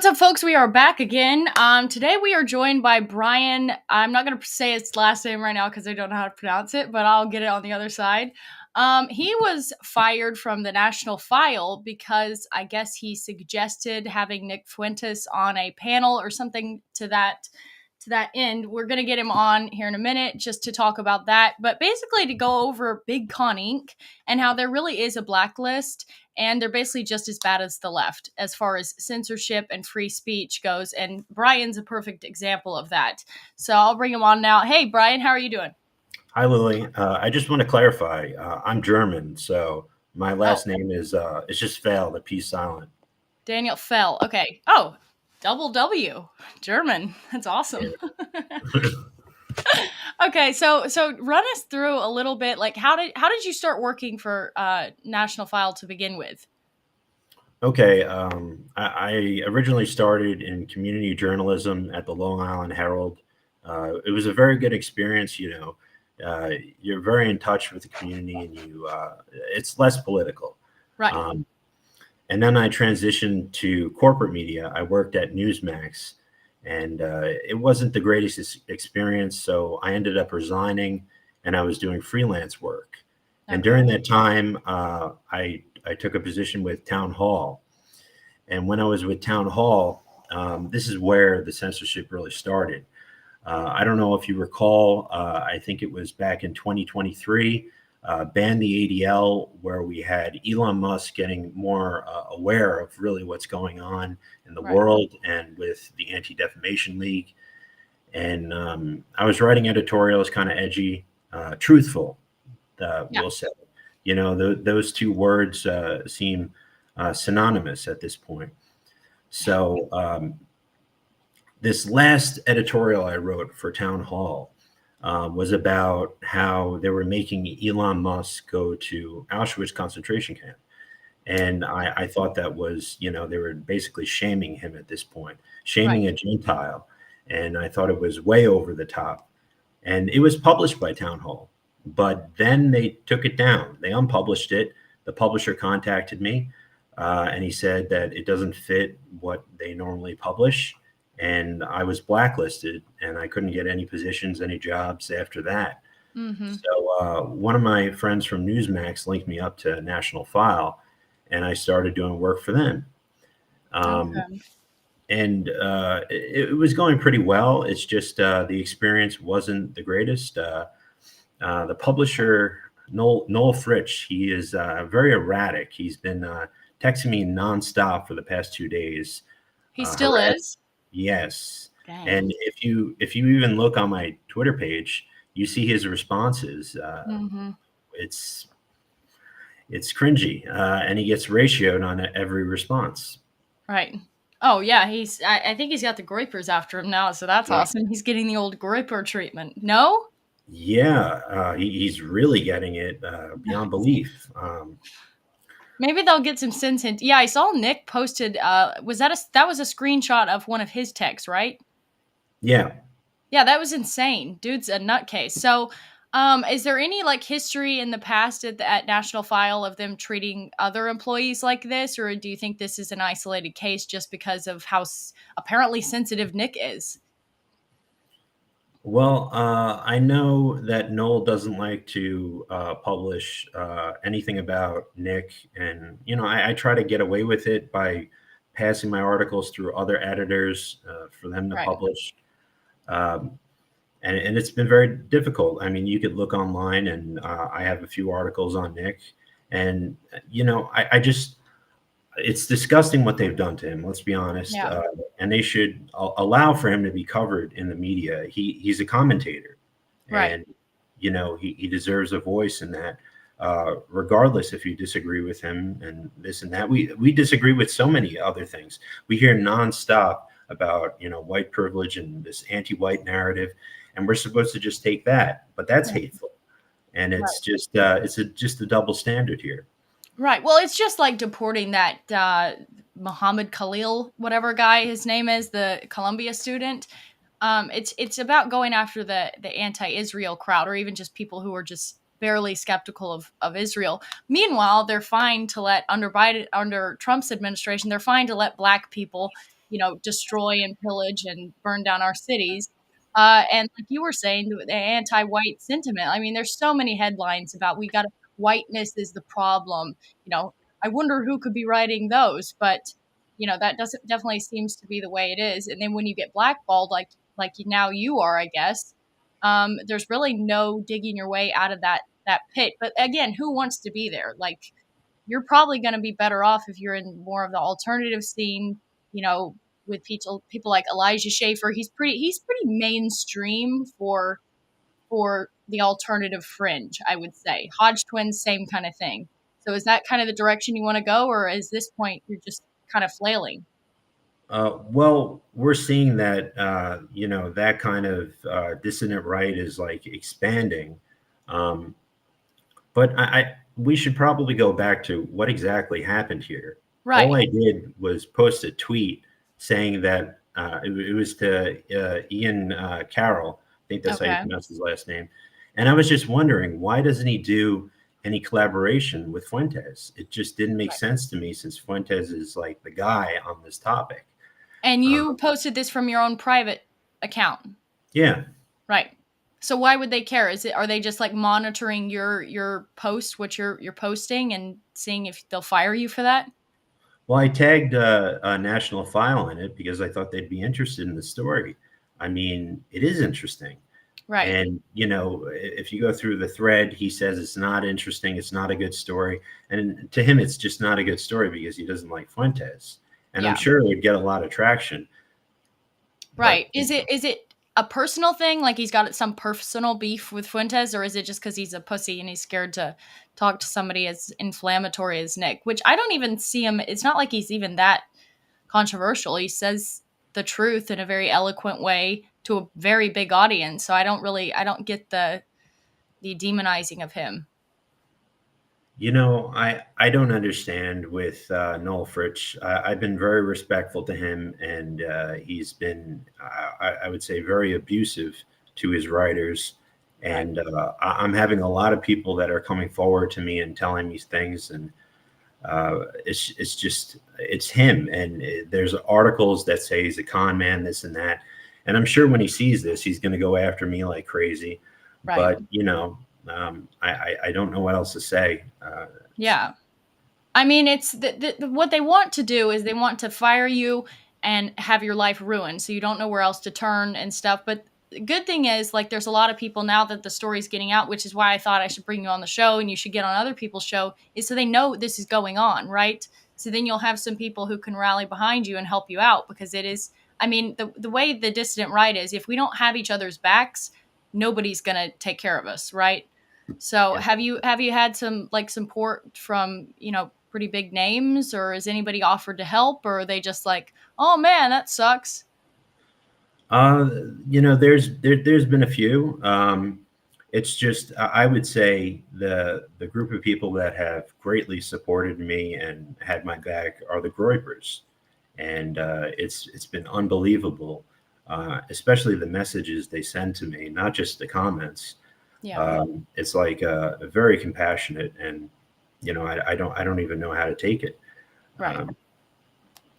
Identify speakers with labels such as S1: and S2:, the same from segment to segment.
S1: What's up, folks? We are back again. Today we are joined by Brian. I'm not going to say his last name right now because I don't know how to pronounce it, but I'll get it on the other side. He was fired from the National Pfail because I guess he suggested having Nick Fuentes on a panel or something to that end. We're going to get him on here in a minute just to talk about that, but basically to go over Big Con Inc. and how there really is a blacklist, and they're basically just as bad as the left as far as censorship and free speech goes. And Brian's a perfect example of that. So I'll bring him on now. Hey, Brian, how are you doing?
S2: Hi, Lilly. I just want to clarify. I'm German, so my
S1: Oh,
S2: last name is it's just Pfail, the P silent.
S1: Daniel Fell. Okay. Oh, double W, German. That's awesome.
S2: Yeah.
S1: Okay, so run us through a little bit. Like, how did you start working for National File to begin with?
S2: Okay. I originally started in community journalism at the Long Island Herald. It was a very good experience. You're very in touch with the community, and it's less political.
S1: Right.
S2: Um, And then I transitioned to corporate media. I worked at Newsmax, and it wasn't the greatest experience. So I ended up resigning, and I was doing freelance work. And
S1: Okay.
S2: during that time, I took a position with Town Hall. And when I was with Town Hall, this is where the censorship really started. I don't know if you recall, I think it was back in 2023, banned the ADL, where we had Elon Musk getting more aware of really what's going on in the
S1: Right.
S2: world and with the Anti Defamation League. And I was writing editorials, kind of edgy, truthful,
S1: Yeah.
S2: we'll say. Those two words seem synonymous at this point. So, this last editorial I wrote for Town Hall was about how they were making Elon Musk go to Auschwitz concentration camp. And I thought that was, they were basically shaming him at this point,
S1: Right.
S2: shaming a Gentile. And I thought it was way over the top. And it was published by Town Hall, but then they took it down. They unpublished it. The publisher contacted me, and he said that it doesn't fit what they normally publish. And I was blacklisted, and I couldn't get any positions, any jobs after that.
S1: Mm-hmm.
S2: So one of my friends from Newsmax linked me up to National File, and I started doing work for them. Um,
S1: Okay.
S2: and it was going pretty well. It's just the experience wasn't the greatest. The publisher, Noel Fritsch, he is very erratic. He's been texting me nonstop for the past 2 days.
S1: He still
S2: Harass,
S1: is.
S2: yes.
S1: Dang.
S2: And if you even look on my Twitter page, you see his responses.
S1: Mm-hmm.
S2: It's it's cringy, and he gets ratioed on every response.
S1: Right. Oh yeah, I think he's got the Groypers after him now, so that's awesome. He's getting the old Groyper treatment. No?
S2: Yeah, he's really getting it beyond belief.
S1: Maybe they'll get some sense in. Yeah, I saw Nick posted that was a screenshot of one of his texts, right?
S2: Yeah.
S1: Yeah, that was insane. Dude's a nutcase. So, is there any like history in the past at National File of them treating other employees like this, or do you think this is an isolated case just because of how apparently sensitive Nick is?
S2: Well, I know that Noel doesn't like to publish anything about Nick, and I try to get away with it by passing my articles through other editors for them to
S1: Right.
S2: publish. Um, and it's been very difficult. I mean, you could look online, and I have a few articles on Nick, and I just it's disgusting what they've done to him. Let's be honest,
S1: Yeah.
S2: and they should allow for him to be covered in the media. He's a commentator,
S1: Right.
S2: and he deserves a voice in that. Regardless if you disagree with him and this and that, we disagree with so many other things. We hear nonstop about white privilege and this anti-white narrative, and we're supposed to just take that, but that's hateful, and
S1: Right.
S2: it's just a double standard here.
S1: Right. Well, it's just like deporting that Muhammad Khalil, whatever guy his name is, the Columbia student. It's about going after the anti-Israel crowd, or even just people who are just barely skeptical of Israel. Meanwhile, they're fine to let under Trump's administration, they're fine to let black people destroy and pillage and burn down our cities. And like you were saying, the anti-white sentiment. I mean, there's so many headlines about we got whiteness is the problem. You know, I wonder who could be writing those, but that doesn't definitely seems to be the way it is. And then when you get blackballed, now you are, I guess, there's really no digging your way out of that pit. But again, who wants to be there? Like, you're probably going to be better off if you're in more of the alternative scene, you know, with people like Elijah Schaefer. He's pretty mainstream for the alternative fringe, I would say. Hodge Twins, same kind of thing. So is that kind of the direction you want to go, or is this point you're just kind of flailing?
S2: Well, we're seeing that that kind of dissident right is like expanding, um, but we should probably go back to what exactly happened here. All
S1: Right.
S2: I did was post a tweet saying that it was to Ian Carroll. I think that's how you
S1: Okay.
S2: pronounce his last name. And I was just wondering, why doesn't he do any collaboration with Fuentes? It just didn't make
S1: Right.
S2: sense to me, since Fuentes is like the guy on this topic.
S1: And you
S2: Um,
S1: posted this from your own private account.
S2: yeah.
S1: Right. So why would they care? Are they just like monitoring your post, what you're posting, and seeing if they'll fire you for that?
S2: Well, I tagged a National File in it because I thought they'd be interested in the story. I mean, it is interesting.
S1: Right.
S2: And, if you go through the thread, he says it's not interesting. It's not a good story. And to him, it's just not a good story because he doesn't like Fuentes. And I'm
S1: Yeah.
S2: sure it would get a lot of traction. But
S1: Right. Is it a personal thing? Like he's got some personal beef with Fuentes, or is it just because he's a pussy and he's scared to talk to somebody as inflammatory as Nick? Which I don't even see him. It's not like he's even that controversial. He says the truth in a very eloquent way to a very big audience. So I don't get the demonizing of him.
S2: I don't understand with Noel Fritsch. I've been very respectful to him, and he's been, I would say, very abusive to his writers.
S1: Right.
S2: And I'm having a lot of people that are coming forward to me and telling me things, and it's him. And there's articles that say he's a con man, this and that. And I'm sure when he sees this, he's going to go after me like crazy.
S1: Right.
S2: But I don't know what else to say.
S1: Yeah. I mean, it's what they want to do is they want to fire you and have your life ruined, so you don't know where else to turn and stuff. But the good thing is, like, there's a lot of people now that the story's getting out, which is why I thought I should bring you on the show and you should get on other people's show, is so they know this is going on, right? So then you'll have some people who can rally behind you and help you out because it is. I mean, the way the dissident right is, if we don't have each other's backs, nobody's gonna take care of us, right? So
S2: Yeah.
S1: have you had some like support from pretty big names, or has anybody offered to help, or are they just like, oh man, that sucks?
S2: Uh, there's been a few. It's just I would say the group of people that have greatly supported me and had my back are the Groypers, and it's been unbelievable, especially the messages they send to me, not just the comments.
S1: Yeah.
S2: It's like very compassionate, and I don't even know how to take it.
S1: Right.
S2: Um,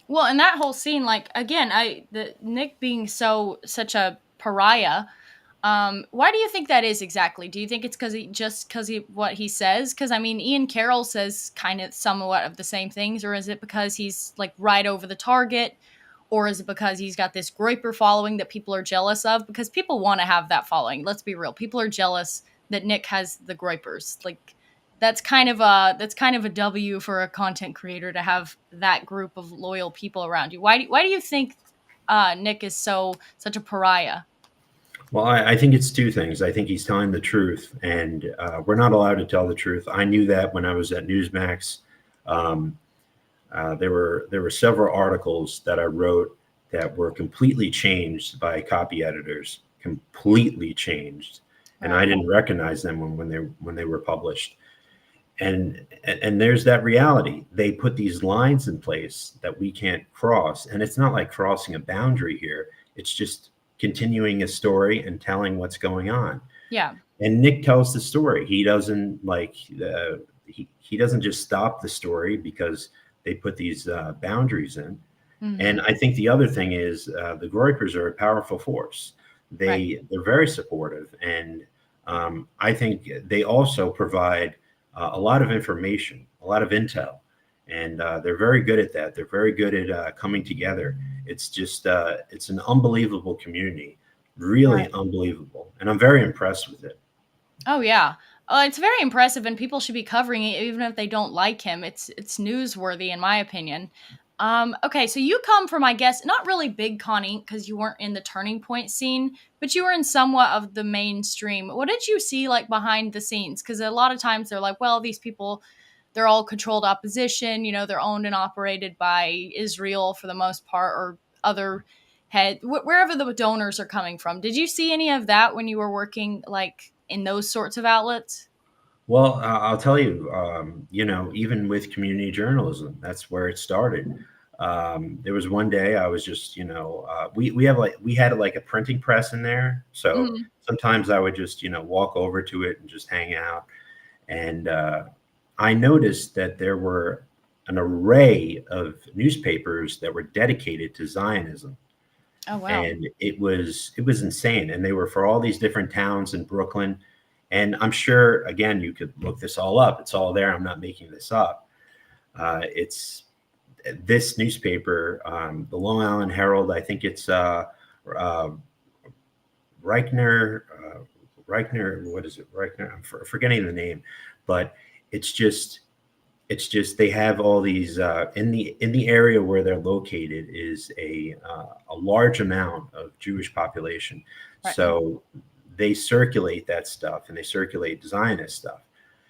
S1: Well, and that whole scene, like, again, the Nick being such a pariah. Why do you think that is exactly? Do you think it's because he what he says? Because I mean, Ian Carroll says kind of somewhat of the same things, or is it because he's like right over the target, or is it because he's got this Groyper following that people are jealous of? Because people want to have that following. Let's be real, people are jealous that Nick has the Groypers. Like that's kind of a W for a content creator to have that group of loyal people around you. Why do you think Nick is such a pariah?
S2: Well, I think it's two things. I think he's telling the truth, and we're not allowed to tell the truth. I knew that when I was at Newsmax. Um, there were several articles that I wrote that were completely changed by copy editors, completely changed, and I
S1: Right.
S2: didn't recognize them when they were published. And there's that reality. They put these lines in place that we can't cross, and it's not like crossing a boundary here. It's just continuing a story and telling what's going on.
S1: Yeah.
S2: And Nick tells the story. He doesn't he doesn't just stop the story because they put these boundaries in.
S1: Hmm.
S2: And I think the other thing is the Groypers are a powerful force.
S1: Right.
S2: They're very supportive, and I think they also provide a lot of information, a lot of intel, and they're very good at that. They're very good at coming together. It's just it's an unbelievable community,
S1: Right.
S2: really unbelievable, and I'm very impressed with it.
S1: Oh yeah. It's very impressive, and people should be covering it, even if they don't like him. It's newsworthy, in my opinion. Okay, so you come from, I guess, not really big Connie, because you weren't in the Turning Point scene, but you were in somewhat of the mainstream. What did you see like behind the scenes? Because a lot of times they're like, well, these people, they're all controlled opposition. They're owned and operated by Israel for the most part, or other wherever the donors are coming from. Did you see any of that when you were working like in those sorts of outlets?
S2: Well, I'll tell you, even with community journalism, that's where it started. There was one day I was just, we had like a printing press in there, so
S1: Mhm.
S2: sometimes I would just, walk over to it and just hang out. And I noticed that there were an array of newspapers that were dedicated to Zionism,
S1: Oh wow.
S2: and it was insane. And they were for all these different towns in Brooklyn. And I'm sure, again, you could look this all up. It's all there. I'm not making this up. It's this newspaper, the Long Island Herald. I think it's uh, Reichner. Reichner. What is it? Reichner. I'm forgetting the name, but it's just they have all these in the area where they're located is a large amount of Jewish population,
S1: Right.
S2: so they circulate that stuff and they circulate Zionist stuff.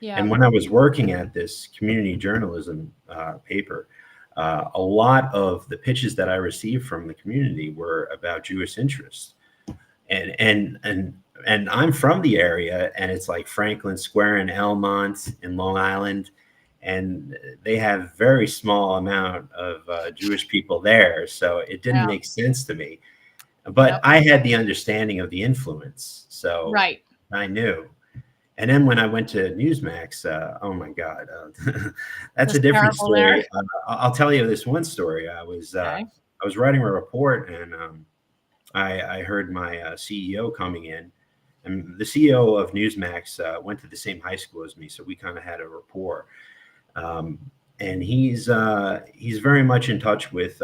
S1: Yeah.
S2: And when I was working at this community journalism paper, a lot of the pitches that I received from the community were about Jewish interests, and I'm from the area, and it's like Franklin Square in Elmont in Long Island, and they have very small amount of Jewish people there, so it didn't
S1: Yeah.
S2: make sense to me. But
S1: Yep.
S2: I had the understanding of the influence, so
S1: Right.
S2: I knew. And then when I went to Newsmax, oh my God, that's
S1: That's
S2: a different
S1: terrible there.
S2: story. I'll tell you this one story.
S1: Okay.
S2: I was writing a report, and I heard my CEO coming in, and the CEO of Newsmax went to the same high school as me, so we kind of had a rapport. Um, and he's very much in touch with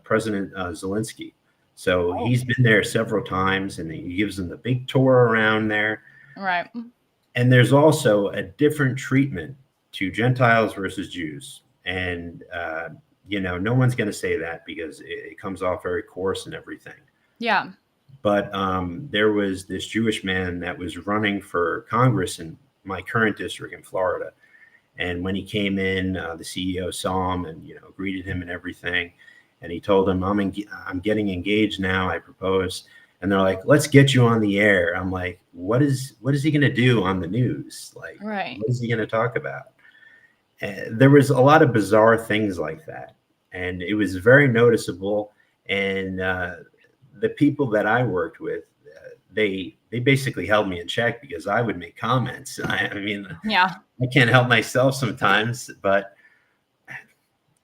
S2: President Zelensky. So
S1: Oh.
S2: he's been there several times, and he gives them the big tour around there.
S1: Right.
S2: And there's also a different treatment to Gentiles versus Jews, and no one's going to say that because it comes off very coarse and everything.
S1: Yeah.
S2: But there was this Jewish man that was running for Congress in my current district in Florida. And when he came in, the CEO saw him and greeted him and everything. And he told him, I'm getting engaged now. I propose." And they're like, "Let's get you on the air." I'm like, what is he going to do on the news? Like,
S1: Right.
S2: what is he going to talk about? And there was a lot of bizarre things like that, and it was very noticeable. And the people that I worked with, they basically held me in check because I would make comments. I mean,
S1: Yeah.
S2: I can't help myself sometimes, but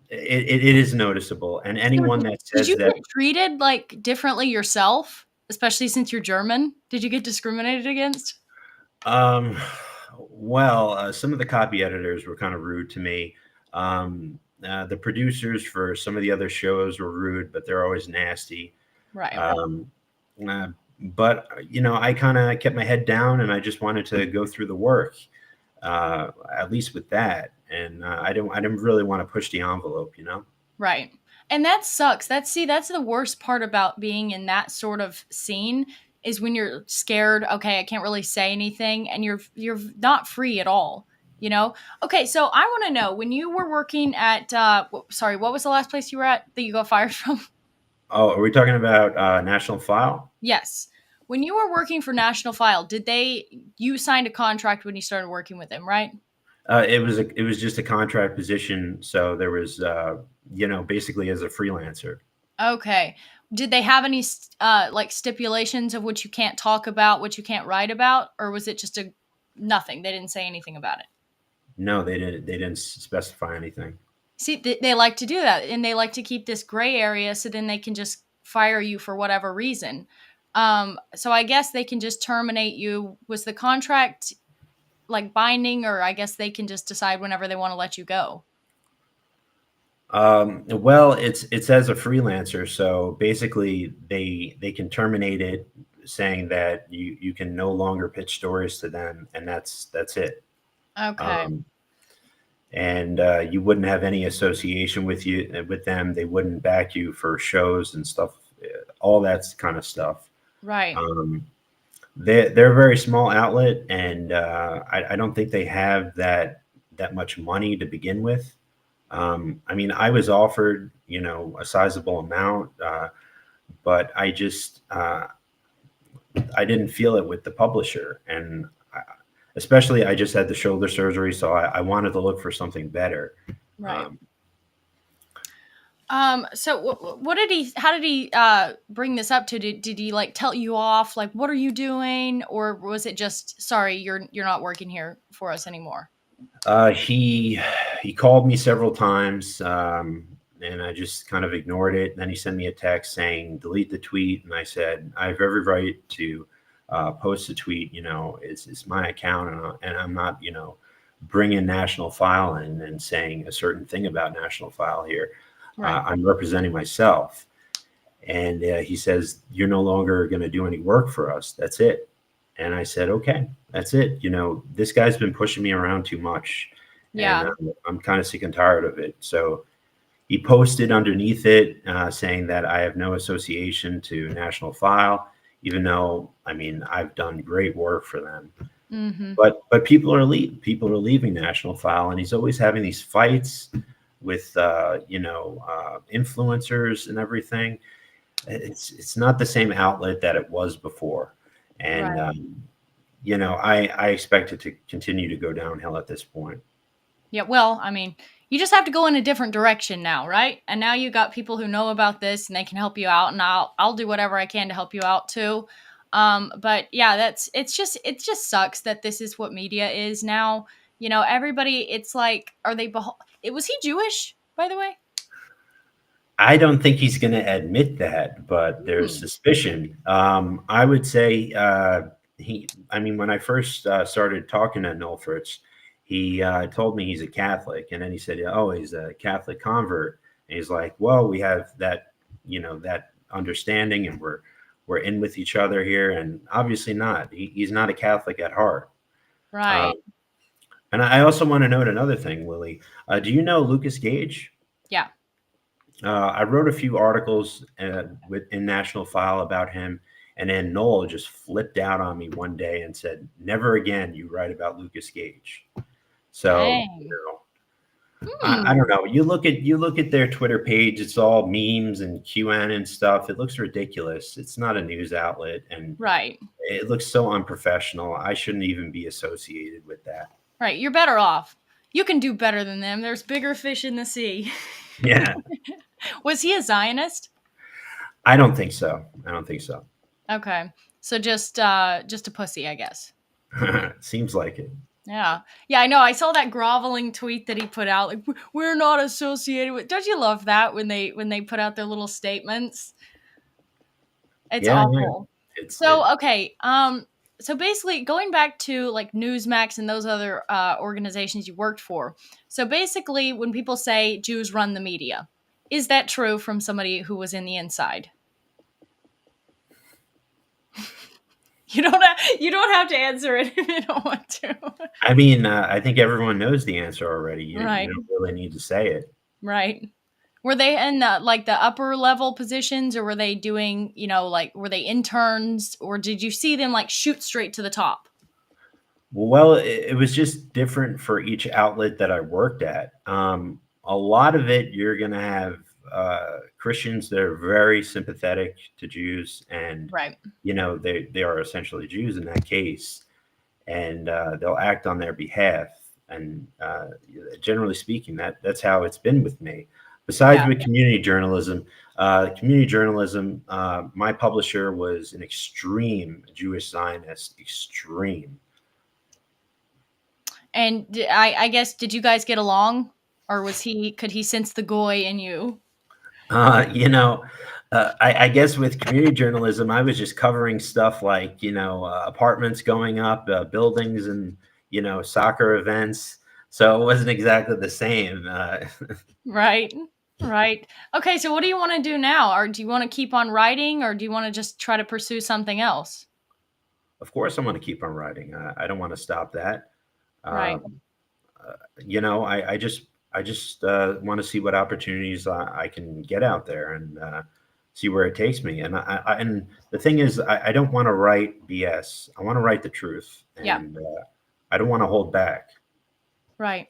S2: it is noticeable. And
S1: So
S2: anyone
S1: did,
S2: that
S1: did
S2: says
S1: you
S2: that,
S1: get treated like differently yourself, especially since you're German? Did you get discriminated against?
S2: um, well, some of the copy editors were kind of rude to me. The producers for some of the other shows were rude, but they're always nasty.
S1: Right.
S2: Um, uh, but I kind of kept my head down, and I just wanted to go through the work, at least with that. And I didn't really want to push the envelope.
S1: Right. And that sucks. That's the worst part about being in that sort of scene is when you're scared, okay, I can't really say anything, and you're not free at all, you know? Okay, so I want to know when you were working at sorry, what was the last place you were at that you got fired from?
S2: Oh, are we talking about National File?
S1: Yes. When you were working for National File, did they you signed a contract when you started working with them, right?
S2: It was just a contract position, so there was basically as a freelancer.
S1: Okay. Did they have any like stipulations of what you can't talk about, what you can't write about, or was it just a nothing? They didn't say anything about it.
S2: No, they didn't specify anything.
S1: See, they like to do that, and they like to keep this gray area so then they can just fire you for whatever reason. So I guess they can just terminate you. Was the contract like binding, or I guess they can just decide whenever they want to let you go?
S2: Well, it's as a freelancer, so basically they can terminate it, saying that you can no longer pitch stories to them, and that's it.
S1: Okay.
S2: Um, and you wouldn't have any association with them. They wouldn't back you for shows and stuff, all that kind of stuff.
S1: Right.
S2: Um, they're a very small outlet, and I don't think they have that much money to begin with. I mean, I was offered, a sizable amount, but I didn't feel it with the publisher, and especially I just had the shoulder surgery, so I wanted to look for something better.
S1: Right.
S2: Um,
S1: So what did he? How did he bring this up to? Did he like tell you off? Like, what are you doing? Or was it just sorry, you're not working here for us anymore?
S2: he called me several times, and I just kind of ignored it. And then he sent me a text saying delete the tweet, and I said I have every right to post a tweet. It's my account, and I'm not bringing National File in and saying a certain thing about National File here.
S1: Right.
S2: I'm representing myself. And he says, you're no longer going to do any work for us. That's it. And I said, okay, that's it. This guy's been pushing me around too much, and
S1: Yeah.
S2: I'm kind of sick and tired of it. So he posted underneath it saying that I have no association to National File, even though, I mean, I've done great work for them.
S1: Mm-hmm.
S2: But people are leaving National File, and he's always having these fights with influencers and everything. It's not the same outlet that it was before, and
S1: Right.
S2: I expect it to continue to go downhill at this point.
S1: Yeah, well, I mean, you just have to go in a different direction now, right? And now you got people who know about this and they can help you out, and I'll do whatever I can to help you out too. But yeah, it just sucks that this is what media is now. Everybody, it's like, was he Jewish, by the way?
S2: I don't think he's going to admit that, but there's
S1: Hmm.
S2: suspicion. I would say he. I mean, when I first started talking to Nolfritz, he told me he's a Catholic, and then he said, "Oh, he's a Catholic convert." And he's like, "Well, we have that understanding, and we're in with each other here." And obviously not. He's not a Catholic at heart.
S1: Right.
S2: Um, and I also want to note another thing, Lily. Do you know Lucas Gage?
S1: Yeah.
S2: I wrote a few articles in National File about him, and then Noel just flipped out on me one day and said, "Never again you write about Lucas Gage." So
S1: Dang.
S2: I
S1: Hmm.
S2: don't know. You look at their Twitter page; it's all memes and QN and stuff. It looks ridiculous. It's not a news outlet, and
S1: Right.
S2: it looks so unprofessional. I shouldn't even be associated with that.
S1: Right. You're better off. You can do better than them. There's bigger fish in the sea.
S2: Yeah,
S1: Was he a Zionist?
S2: I don't think so. I don't think so.
S1: Okay. So just a pussy, I guess.
S2: Seems like it.
S1: Yeah. Yeah, I know. I saw that groveling tweet that he put out like we're not associated with. Don't you love that when they put out their little statements? It's
S2: Yeah, yeah.
S1: awful.
S2: It's it.
S1: So, okay, so basically going back to like Newsmax and those other organizations you worked for. So basically when people say Jews run the media, is that true from somebody who was in the inside? You don't have to answer it if you don't want to.
S2: I mean, I think everyone knows the answer already. You
S1: Right.
S2: don't really need to say it.
S1: Right. Were they in like the upper level positions, or were they doing, like were they interns, or did you see them like shoot straight to the top?
S2: Well, it was just different for each outlet that I worked at. A lot of it, you're going to have Christians that are very sympathetic to Jews, and
S1: Right.
S2: they are essentially Jews in that case, and they'll act on their behalf. And generally speaking, that's how it's been with me. Besides
S1: Yeah.
S2: with community journalism, my publisher was an extreme Jewish Zionist, extreme.
S1: And I guess did you guys get along or could he sense the goy in you?
S2: You know, I guess with community journalism, I was just covering stuff like, apartments going up, buildings, and soccer events. So it wasn't exactly the same.
S1: Right. Right. Okay, so what do you want to do now? Or do you want to keep on writing, or do you want to just try to pursue something else?
S2: Of course, I'm going to keep on writing. I don't want to stop that. Uh,
S1: Right.
S2: I just want to see what opportunities I can get out there, and see where it takes me. And the thing is, I don't want to write BS. I want to write the truth,
S1: Yeah.
S2: and I don't want to hold back.
S1: Right.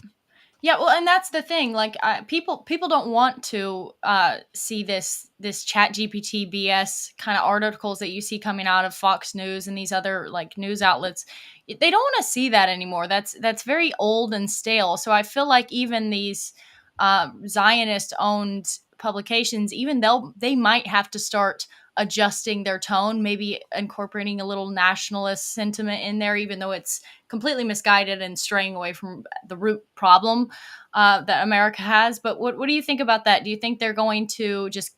S1: Yeah, well, and that's the thing. Like, people don't want to see this Chat GPT BS kind of articles that you see coming out of Fox News and these other like news outlets. They don't want to see that anymore. That's very old and stale. So I feel like even these Zionist owned publications, even they might have to start adjusting their tone, maybe incorporating a little nationalist sentiment in there, even though it's completely misguided and straying away from the root problem that America has. But what do you think about that? Do you think they're going to just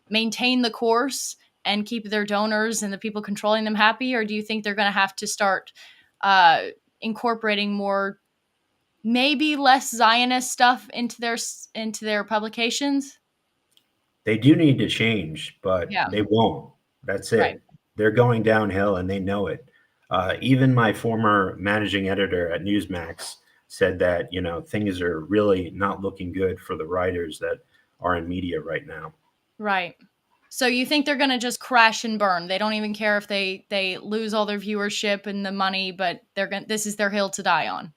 S1: maintain the course and keep their donors and the people controlling them happy, or do you think they're going to have to start uh, incorporating more, maybe less Zionist stuff into their publications?
S2: They do need to change, but
S1: Yeah,
S2: they won't. That's
S1: right,
S2: it. They're going downhill, and they know it. Even my former managing editor at Newsmax said that things are really not looking good for the writers that are in media right now.
S1: right. So you think they're going to just crash and burn? They don't even care if they lose all their viewership and the money, but they're going. This is their hill to die on.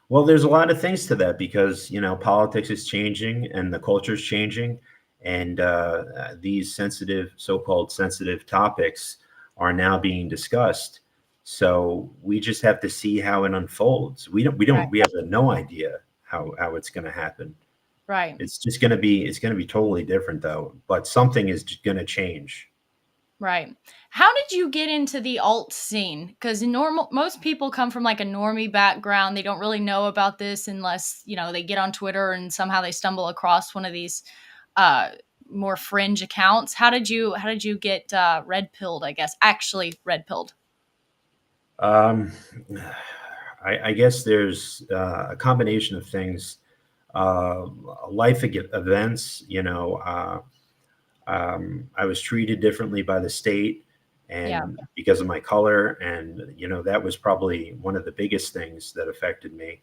S2: Well, there's a lot of things to that because politics is changing and the culture is changing, and these sensitive, so-called sensitive topics are now being discussed. So we just have to see how it unfolds.
S1: Right.
S2: We have no idea how it's going to happen.
S1: Right.
S2: It's going to be totally different though. But something is going to change.
S1: Right. How did you get into the alt scene? Because normal most people come from like a normie background. They don't really know about this unless they get on Twitter and somehow they stumble across one of these uh, more fringe accounts. How did you get red pilled? I guess actually red pilled.
S2: Um, I guess there's a combination of things. Uh, Life events, I was treated differently by the state
S1: Yeah.
S2: and because of my color. And, that was probably one of the biggest things that affected me.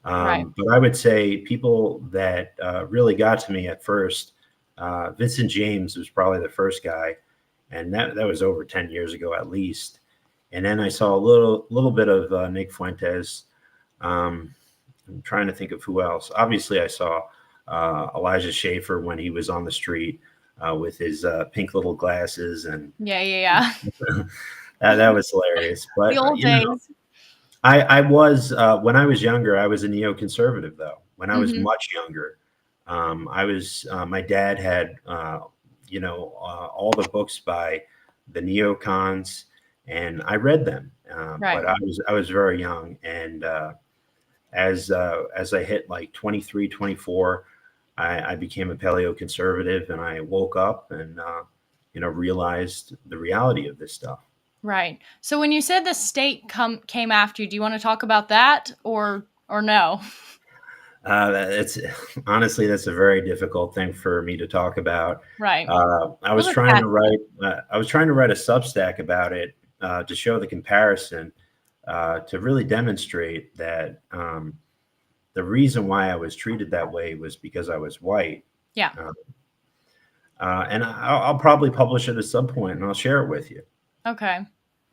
S1: Right.
S2: But I would say people that really got to me at first, Vincent James was probably the first guy. And that was over 10 years ago at least. And then I saw a little bit of Nick Fuentes. Um, I'm trying to think of who else. Obviously, I saw Elijah Schaefer when he was on the street with his pink little glasses, and
S1: Yeah. Yeah.
S2: that was hilarious.
S1: The
S2: But
S1: old days.
S2: I was when I was younger, I was a neoconservative though. When I was
S1: Hmm.
S2: much younger, I was my dad had all the books by the neocons, and I read them.
S1: Right.
S2: But I was very young, and as I hit like 23, 24, I became a paleoconservative, and I woke up and realized the reality of this stuff.
S1: Right. So when you said the state came after you, do you want to talk about that or no?
S2: It's honestly that's a very difficult thing for me to talk about.
S1: Right.
S2: I
S1: Well,
S2: was
S1: let's
S2: trying
S1: pass
S2: to
S1: it.
S2: write. I was trying to write a Substack about it to show the comparison, to really demonstrate that the reason why I was treated that way was because I was white.
S1: Yeah.
S2: Uh, and I'll probably publish it at some point, and I'll share it with you.
S1: Okay.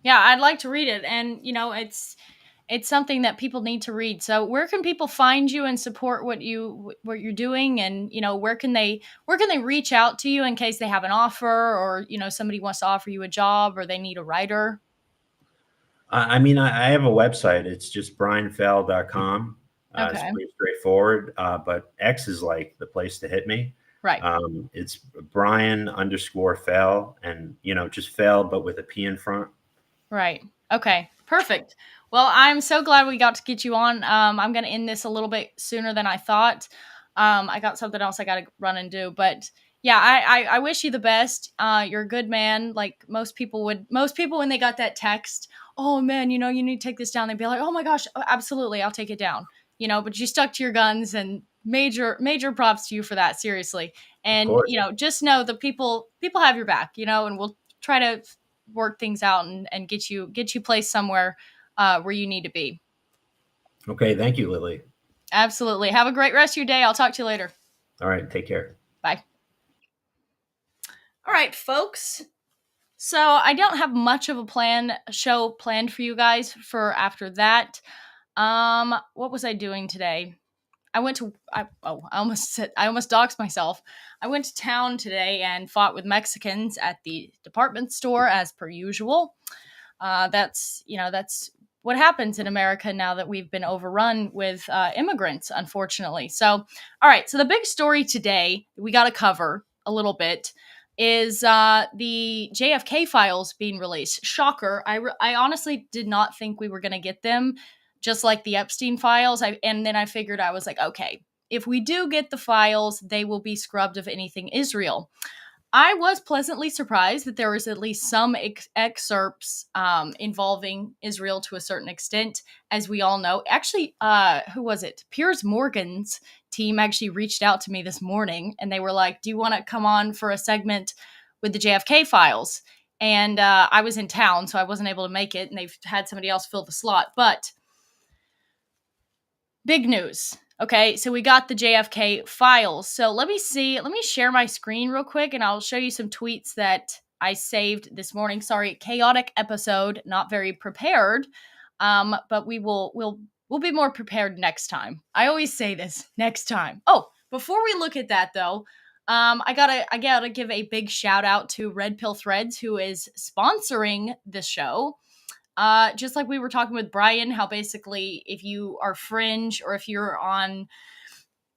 S1: Yeah, I'd like to read it, and it's something that people need to read. So, where can people find you and support what you're doing, and where can they reach out to you in case they have an offer, or somebody wants to offer you a job, or they need a writer?
S2: I mean, I have a website. It's just brianfell.com. It's
S1: Okay.
S2: pretty straightforward, but X is like the place to hit me.
S1: Right.
S2: It's Brian underscore Fell, and just Fell, but with a P in front.
S1: Right. Okay. Perfect. Well, I'm so glad we got to get you on. I'm going to end this a little bit sooner than I thought. I got something else I got to run and do, but yeah, I wish you the best. You're a good man. Like most people would, most people when they got that text, oh man, you need to take this down. They'd be like, oh my gosh, absolutely, I'll take it down. But you stuck to your guns, and major props to you for that. Seriously,
S2: Of
S1: and
S2: course.
S1: just know the people have your back. And we'll try to work things out and get you placed somewhere where you need to be.
S2: Okay. Thank you, Lily.
S1: Absolutely. Have a great rest of your day. I'll talk to you later.
S2: All right. Take care.
S1: Bye. All right, folks. So I don't have much of a show planned for you guys for after that. What was I doing today? I almost doxed myself. I went to town today and fought with Mexicans at the department store as per usual. That's what happens in America now that we've been overrun with immigrants, unfortunately. So, all right. So the big story today we got to cover a little bit is the JFK files being released. Shocker! I honestly did not think we were going to get them, just like the Epstein files. And then I figured, I was like, okay, if we do get the files, they will be scrubbed of anything Israel. I was pleasantly surprised that there was at least some excerpts involving Israel to a certain extent, as we all know. Actually, who was it? Piers Morgan's team actually reached out to me this morning, and they were like, do you want to come on for a segment with the JFK files? And I was in town, so I wasn't able to make it, and they've had somebody else fill the slot. But big news. Okay, so we got the JFK files. So let me share my screen real quick, and I'll show you some tweets that I saved this morning. Sorry, chaotic episode, not very prepared. But we'll be more prepared next time. I always say this, next time. Oh, before we look at that though, I gotta give a big shout out to Red Pill Threads, who is sponsoring this show. Just like we were talking with Brian, how basically if you are fringe or if you're on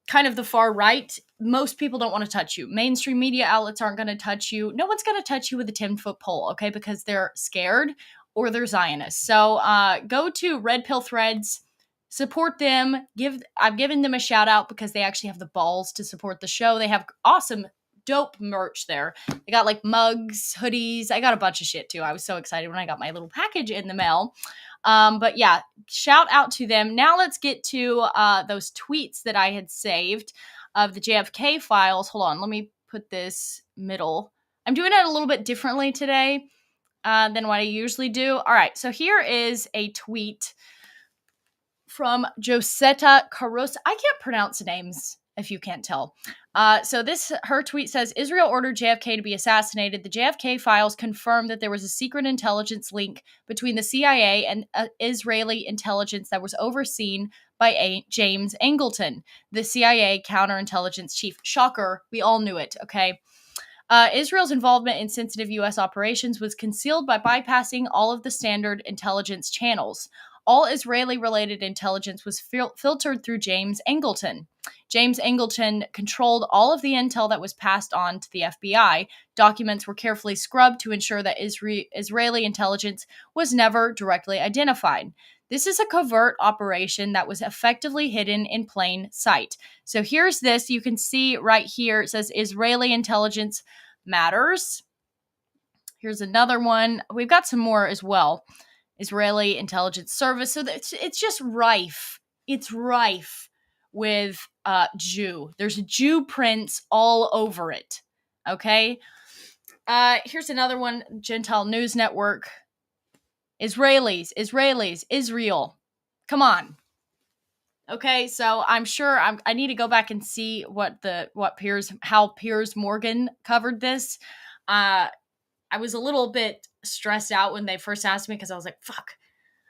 S1: kind of the far right, most people don't want to touch you. Mainstream media outlets aren't going to touch you. No one's going to touch you with a 10-foot pole, okay? Because they're scared or they're Zionists. So go to Red Pill Threads, support them. I've given them a shout out because they actually have the balls to support the show. They have awesome dope merch there. They got like mugs, hoodies. I got a bunch of shit too. I was so excited when I got my little package in the mail. But yeah, shout out to them. Now let's get to those tweets that I had saved of the JFK files. Hold on, let me put this middle. I'm doing it a little bit differently today than what I usually do. All right, so here is a tweet from Josetta Caruso. I can't pronounce names if you can't tell. So her tweet says, Israel ordered JFK to be assassinated. The JFK files confirmed that there was a secret intelligence link between the CIA and Israeli intelligence that was overseen by James Angleton, the CIA counterintelligence chief. Shocker, we all knew it, okay? Israel's involvement in sensitive U.S. operations was concealed by bypassing all of the standard intelligence channels. All Israeli-related intelligence was filtered through James Angleton. James Angleton controlled all of the intel that was passed on to the FBI. Documents were carefully scrubbed to ensure that Israeli intelligence was never directly identified. This is a covert operation that was effectively hidden in plain sight. So here's this. You can see right here, it says Israeli intelligence matters. Here's another one. We've got some more as well. Israeli intelligence service. So it's just rife. It's rife with Jew. There's Jew prints all over it. Okay. Here's another one. Gentile News Network. Israelis, Israel. Come on. Okay, so I'm sure I need to go back and see how Piers Morgan covered this. I was a little bit stressed out when they first asked me because I was like, fuck,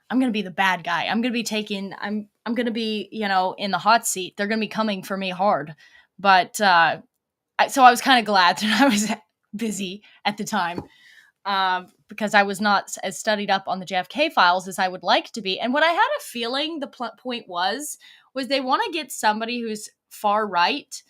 S1: I'm going to be the bad guy. I'm going to be, in the hot seat. They're going to be coming for me hard. But so I was kind of glad that I was busy at the time because I was not as studied up on the JFK files as I would like to be. And what I had a feeling the point was they want to get somebody who's far right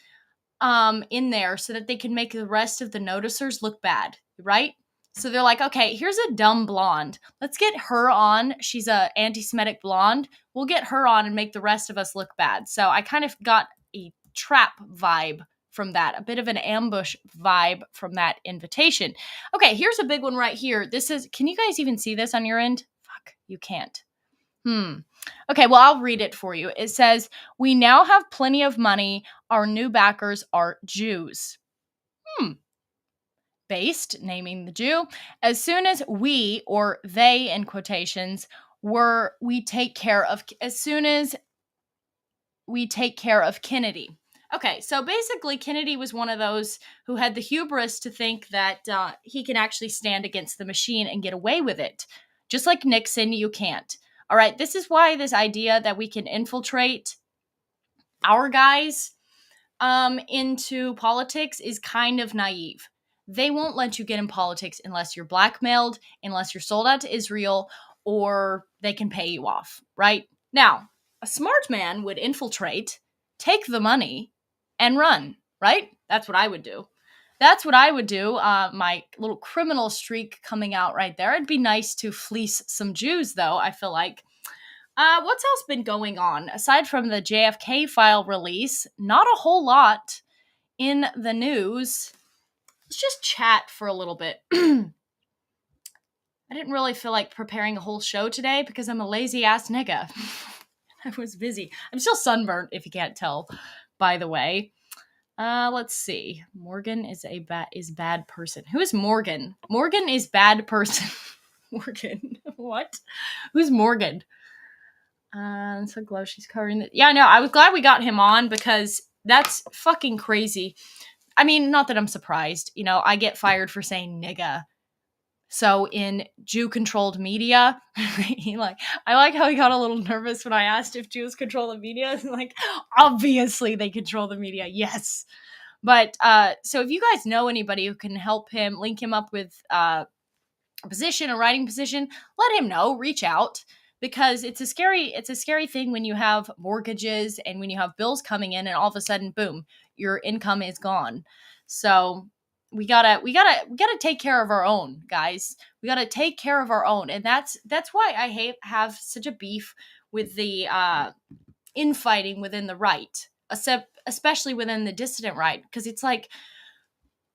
S1: in there so that they can make the rest of the noticers look bad, right? So they're like, okay, here's a dumb blonde. Let's get her on. She's a anti-Semitic blonde. We'll get her on and make the rest of us look bad. So I kind of got a trap vibe from that, a bit of an ambush vibe from that invitation. Okay, here's a big one right here. This is, can you guys even see this on your end? Fuck, you can't. Okay, well, I'll read it for you. It says, "We now have plenty of money. Our new backers are Jews." Based, naming the Jew. "As soon as we, or they in quotations, we take care of, as soon as we take care of Kennedy." Okay, so basically, Kennedy was one of those who had the hubris to think that he can actually stand against the machine and get away with it. Just like Nixon, you can't. All right, this is why this idea that we can infiltrate our guys into politics is kind of naive. They won't let you get in politics unless you're blackmailed, unless you're sold out to Israel, or they can pay you off, right? Now, a smart man would infiltrate, take the money, and run, right? That's what I would do. That's what I would do. My little criminal streak coming out right there. It'd be nice to fleece some Jews, though, I feel like. What's else been going on? Aside from the JFK file release, not a whole lot in the news. Let's just chat for a little bit. I didn't really feel like preparing a whole show today because I'm a lazy ass nigga. I was busy. I'm still sunburnt, if you can't tell, by the way. Let's see. Morgan is bad person. Who is Morgan? Morgan is bad person. Morgan. What? Who's Morgan? So glad she's covering it. Yeah, no, I was glad we got him on because that's fucking crazy. I mean, not that I'm surprised. You know, I get fired for saying nigga. So in Jew-controlled media, I like how he got a little nervous when I asked if Jews control the media. Like, obviously they control the media, yes. But so if you guys know anybody who can help him, link him up with a position, a writing position, let him know. Reach out. Because it's a scary thing when you have mortgages and when you have bills coming in and all of a sudden, boom, your income is gone. So we gotta take care of our own, guys. We gotta take care of our own, and that's why I have such a beef with the infighting within the right, especially within the dissident right, because it's like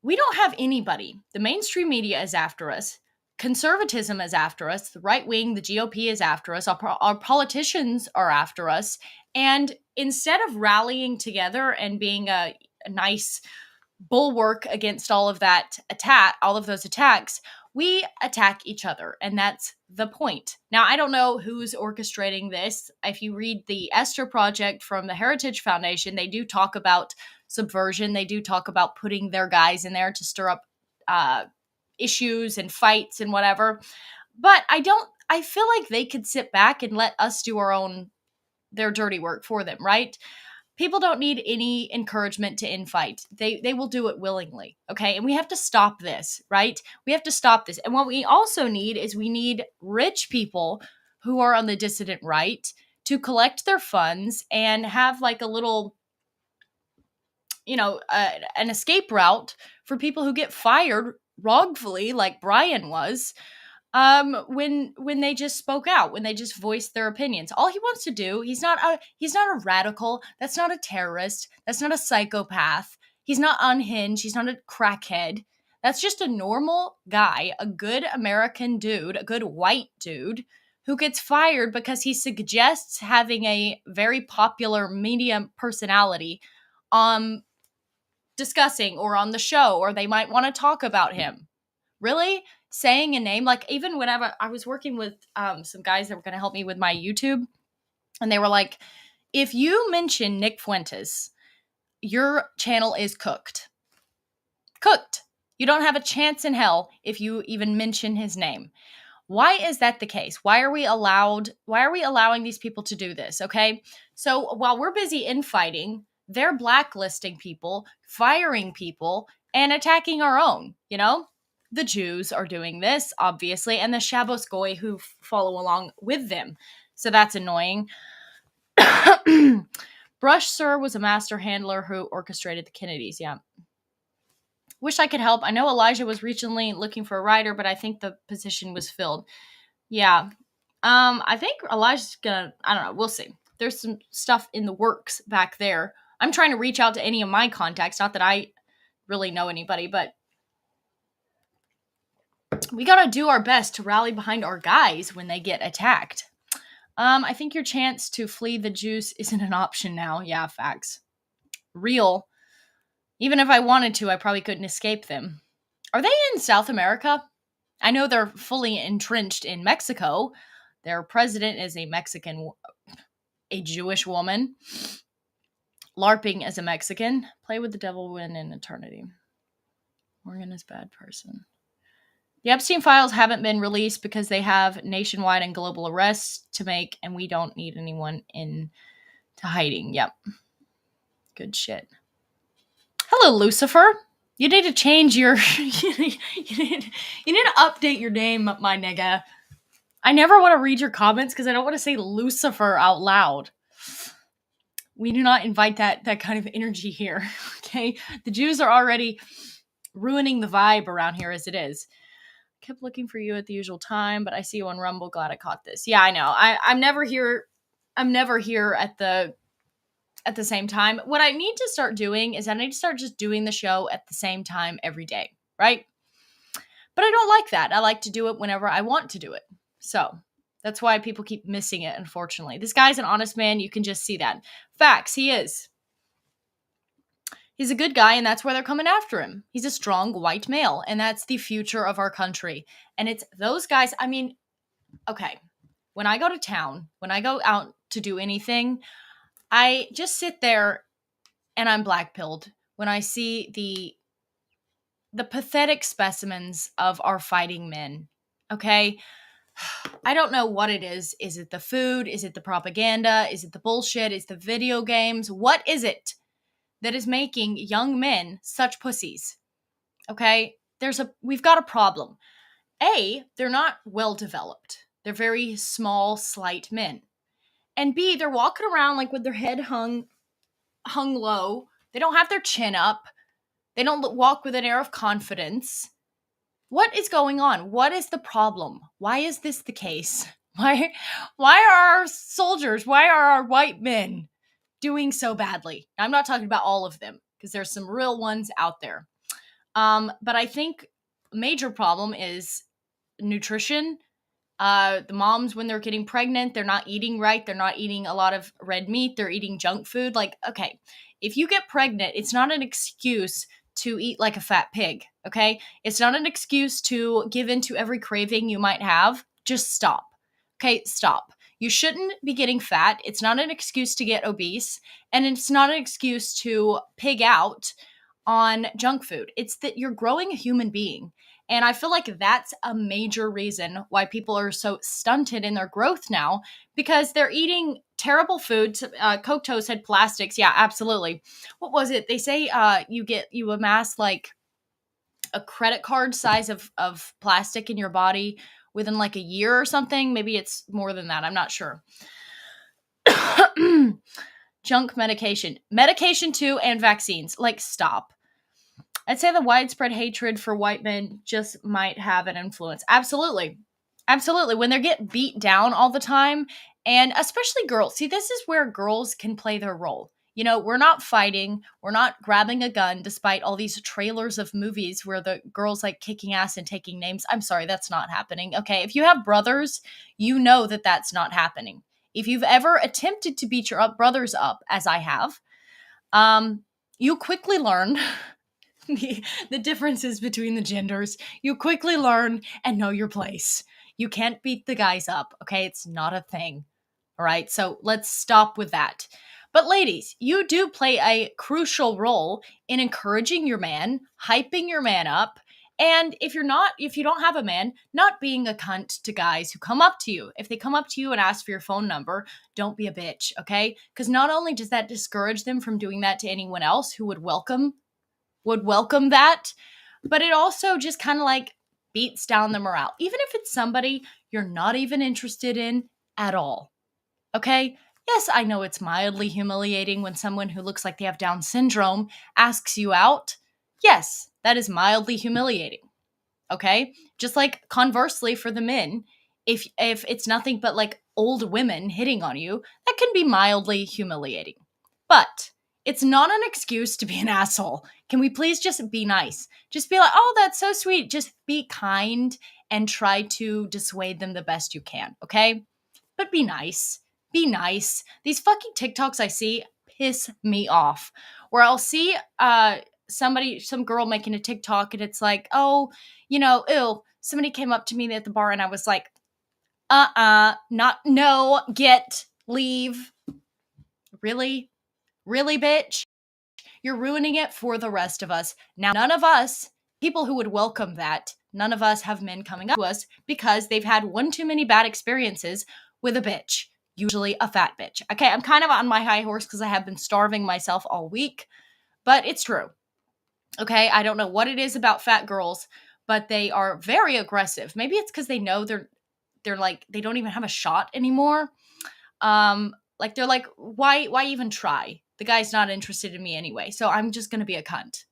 S1: we don't have anybody. The mainstream media is after us. Conservatism is after us. The right wing, the GOP is after us. Our politicians are after us. And instead of rallying together and being a nice bulwark against all of those attacks, we attack each other. And that's the point. Now, I don't know who's orchestrating this. If you read the Esther Project from the Heritage Foundation, they do talk about subversion. They do talk about putting their guys in there to stir up issues and fights and whatever. But I feel like they could sit back and let us do their dirty work for them, right? People don't need any encouragement to infight. They will do it willingly, okay? And we have to stop this, right? We have to stop this. And what we also need is we need rich people who are on the dissident right to collect their funds and have like a little, an escape route for people who get fired wrongfully, like Brian was, when they just spoke out, when they just voiced their opinions. All he wants to do, he's not a radical, that's not a terrorist, that's not a psychopath, he's not unhinged, he's not a crackhead. That's just a normal guy, a good American dude, a good white dude who gets fired because he suggests having a very popular media personality discussing or on the show, or they might want to talk about him. Really? Saying a name, like even whenever I was working with some guys that were going to help me with my YouTube, and they were like, if you mention Nick Fuentes, your channel is cooked. Cooked. You don't have a chance in hell if you even mention his name. Why is that the case? Why are we allowing these people to do this? Okay. So while we're busy infighting, they're blacklisting people, firing people, and attacking our own, The Jews are doing this, obviously, and the Shabbos Goy who follow along with them. So that's annoying. Brush Sir was a master handler who orchestrated the Kennedys, yeah. Wish I could help. I know Elijah was recently looking for a writer, but I think the position was filled. Yeah. I think Elijah's gonna, I don't know, we'll see. There's some stuff in the works back there. I'm trying to reach out to any of my contacts. Not that I really know anybody, but we gotta do our best to rally behind our guys when they get attacked. I think your chance to flee the Jews isn't an option now. Yeah, facts. Real. Even if I wanted to, I probably couldn't escape them. Are they in South America? I know they're fully entrenched in Mexico. Their president is a Jewish woman. LARPing as a Mexican. Play with the devil, win in eternity. Morgan is a bad person. The Epstein files haven't been released because they have nationwide and global arrests to make, and we don't need anyone into hiding. Yep. Good shit. Hello, Lucifer. You need to change your... you need to update your name, my nigga. I never want to read your comments because I don't want to say Lucifer out loud. We do not invite that kind of energy here, okay? The Jews are already ruining the vibe around here as it is. Kept looking for you at the usual time, but I see you on Rumble. Glad I caught this. Yeah, I know. I'm never here. I'm never here at the same time. What I need to start doing is I need to start just doing the show at the same time every day, right? But I don't like that. I like to do it whenever I want to do it. So that's why people keep missing it, unfortunately. This guy's an honest man. You can just see that. Facts, he is. He's a good guy, and that's why they're coming after him. He's a strong white male, and that's the future of our country. And it's those guys, I mean, okay, when I go to town, when I go out to do anything, I just sit there and I'm black-pilled when I see the pathetic specimens of our fighting men, okay? I don't know what it is. Is it the food? Is it the propaganda? Is it the bullshit? Is it the video games? What is it that is making young men such pussies? Okay? We've got a problem. A, they're not well developed. They're very small, slight men. And B, they're walking around like with their head hung low. They don't have their chin up. They don't walk with an air of confidence. What is going on? What is the problem? Why is this the case? Why are our soldiers, why are our white men doing so badly? I'm not talking about all of them, because there's some real ones out there. But I think a major problem is nutrition. The moms, when they're getting pregnant, they're not eating right. They're not eating a lot of red meat. They're eating junk food. Like, okay, if you get pregnant, it's not an excuse to eat like a fat pig, okay? It's not an excuse to give in to every craving you might have. Just stop. Okay, stop. You shouldn't be getting fat. It's not an excuse to get obese, and it's not an excuse to pig out on junk food. It's that you're growing a human being. And I feel like that's a major reason why people are so stunted in their growth now, because they're eating terrible foods. Coke Toast had plastics. Yeah, absolutely. What was it? They say you amass like a credit card size of plastic in your body within like a year or something. Maybe it's more than that. I'm not sure. Junk medication. Medication too, and vaccines. Like, stop. I'd say the widespread hatred for white men just might have an influence. Absolutely. Absolutely. When they get beat down all the time, and especially girls. See, this is where girls can play their role. You know, we're not fighting. We're not grabbing a gun, despite all these trailers of movies where the girls like kicking ass and taking names. I'm sorry, that's not happening. Okay, if you have brothers, you know that that's not happening. If you've ever attempted to beat your brothers up, as I have, you quickly learn the differences between the genders. You quickly learn and know your place. You can't beat the guys up, okay? It's not a thing, all right? So let's stop with that. But ladies, you do play a crucial role in encouraging your man, hyping your man up, and if you don't have a man, not being a cunt to guys who come up to you. If they come up to you and ask for your phone number, don't be a bitch, okay? Because not only does that discourage them from doing that to anyone else who would welcome that, but it also just kind of like beats down the morale, even if it's somebody you're not even interested in at all. Okay? Yes, I know it's mildly humiliating when someone who looks like they have Down syndrome asks you out. Yes, that is mildly humiliating. Okay? Just like conversely for the men, if it's nothing but like old women hitting on you, that can be mildly humiliating. But It's not an excuse to be an asshole. Can we please just be nice? Just be like, oh, that's so sweet. Just be kind and try to dissuade them the best you can, okay? But be nice. Be nice. These fucking TikToks I see piss me off. Where I'll see some girl making a TikTok and it's like, oh, ew, somebody came up to me at the bar and I was like, not, no, leave. Really? Really, bitch? You're ruining it for the rest of us. Now, none of us, people who would welcome that, none of us have men coming up to us because they've had one too many bad experiences with a bitch, usually a fat bitch. Okay, I'm kind of on my high horse because I have been starving myself all week, but it's true. Okay, I don't know what it is about fat girls, but they are very aggressive. Maybe it's because they know they're like they don't even have a shot anymore. Like they're like, why even try? The guy's not interested in me anyway, so I'm just gonna be a cunt.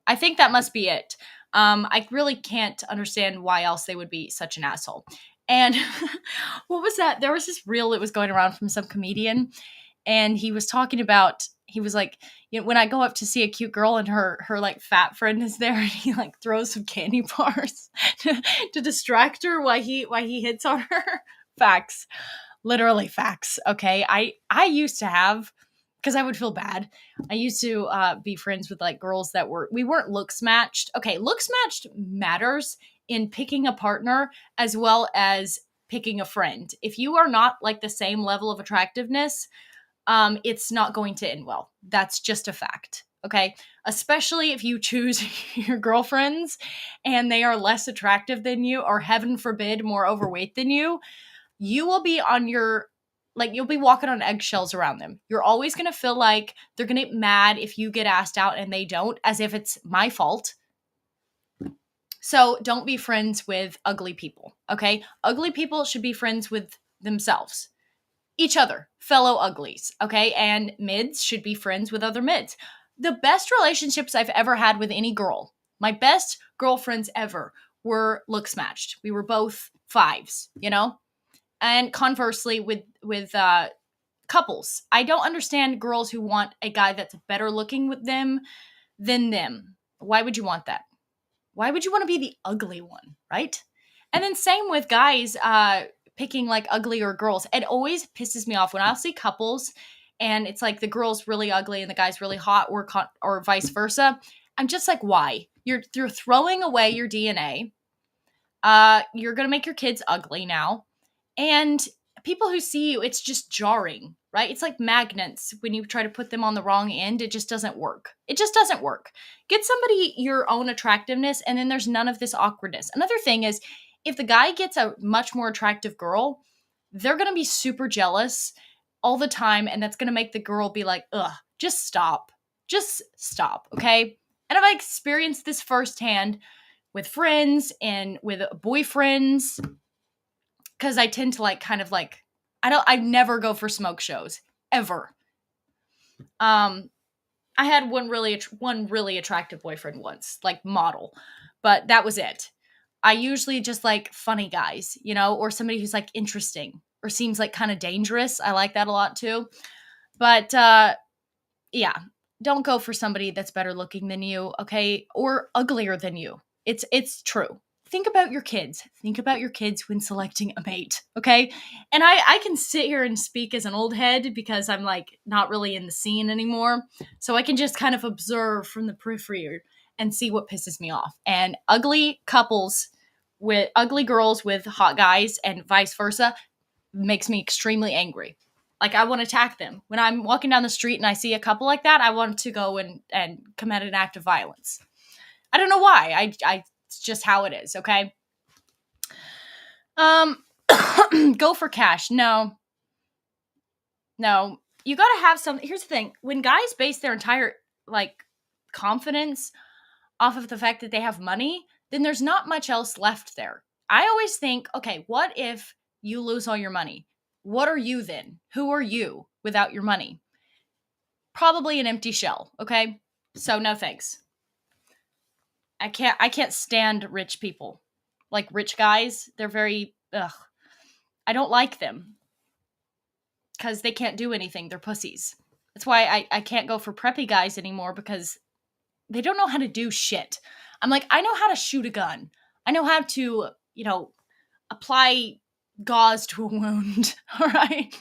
S1: I think that must be it. I really can't understand why else they would be such an asshole. And what was that? There was this reel that was going around from some comedian, and he was talking about. He was like, when I go up to see a cute girl and her like fat friend is there, and he like throws some candy bars to distract her while he hits on her. Facts, literally facts. Okay, I used to have because I would feel bad. I used to be friends with like girls that we weren't looks matched. Okay, looks matched matters in picking a partner as well as picking a friend. If you are not like the same level of attractiveness, it's not going to end well. That's just a fact. Okay. Especially if you choose your girlfriends and they are less attractive than you, or heaven forbid, more overweight than you will be on you'll be walking on eggshells around them. You're always going to feel like they're going to get mad if you get asked out and they don't, as if it's my fault. So don't be friends with ugly people. Okay. Ugly people should be friends with themselves. Each other, fellow uglies, okay? And mids should be friends with other mids. The best relationships I've ever had with any girl, my best girlfriends ever, were looks matched. We were both fives, And conversely, with couples, I don't understand girls who want a guy that's better looking with them than them. Why would you want that? Why would you want to be the ugly one, right? And then same with guys, picking like uglier girls. It always pisses me off when I'll see couples and it's like the girl's really ugly and the guy's really hot, or vice versa. I'm just like, why? You're throwing away your DNA. You're gonna make your kids ugly now, and people who see you, it's just jarring, right? It's like magnets. When you try to put them on the wrong end, it just doesn't work. It just doesn't work. Get somebody your own attractiveness, and then there's none of this awkwardness. Another thing is, if the guy gets a much more attractive girl, they're going to be super jealous all the time, and that's going to make the girl be like, ugh, just stop. Just stop, okay? And I've experienced this firsthand with friends and with boyfriends, because I tend to like kind of like I never go for smoke shows ever. I had one really attractive boyfriend once, like model, but that was it. I usually just like funny guys, or somebody who's like interesting or seems like kind of dangerous. I like that a lot too. But yeah, don't go for somebody that's better looking than you, okay? Or uglier than you. It's true. Think about your kids. Think about your kids when selecting a mate, okay? And I can sit here and speak as an old head because I'm like not really in the scene anymore. So I can just kind of observe from the periphery and see what pisses me off. And ugly couples with ugly girls with hot guys and vice versa makes me extremely angry. Like I want to attack them. When I'm walking down the street and I see a couple like that, I want to go and commit an act of violence. I don't know why. It's just how it is, okay? Go for cash. No. You got to have some. Here's the thing. When guys base their entire like confidence off of the fact that they have money, then there's not much else left there. I always think, okay, what if you lose all your money? What are you then? Who are you without your money? Probably an empty shell, okay? So no thanks. I can't stand rich people. Like rich guys, they're very I don't like them. Cuz they can't do anything. They're pussies. That's why I can't go for preppy guys anymore because they don't know how to do shit. I'm like, I know how to shoot a gun. I know how to, apply gauze to a wound. All right.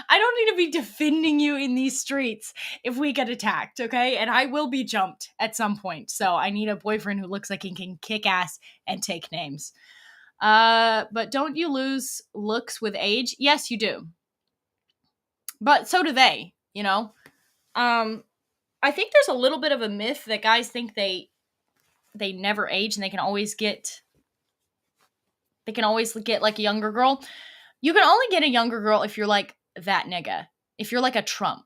S1: I don't need to be defending you in these streets if we get attacked, okay? And I will be jumped at some point. So I need a boyfriend who looks like he can kick ass and take names. But don't you lose looks with age? Yes, you do. But so do they, you know? I think there's a little bit of a myth that guys think they never age and they can always get like a younger girl. You can only get a younger girl if you're like that nigga. If you're like a Trump.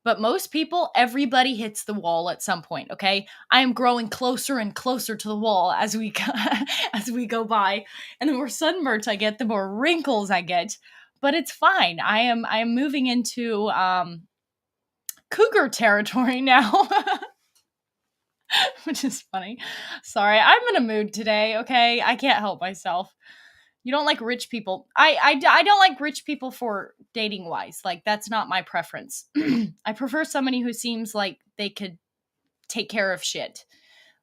S1: But most people, everybody hits the wall at some point, okay? I am growing closer and closer to the wall as we as we go by. And the more sunburnt I get, the more wrinkles I get. But it's fine. I am moving into cougar territory now. Which is funny. Sorry, I'm in a mood today, okay? I can't help myself. You don't like rich people. I don't like rich people for dating wise. Like, that's not my preference. I prefer somebody who seems like they could take care of shit.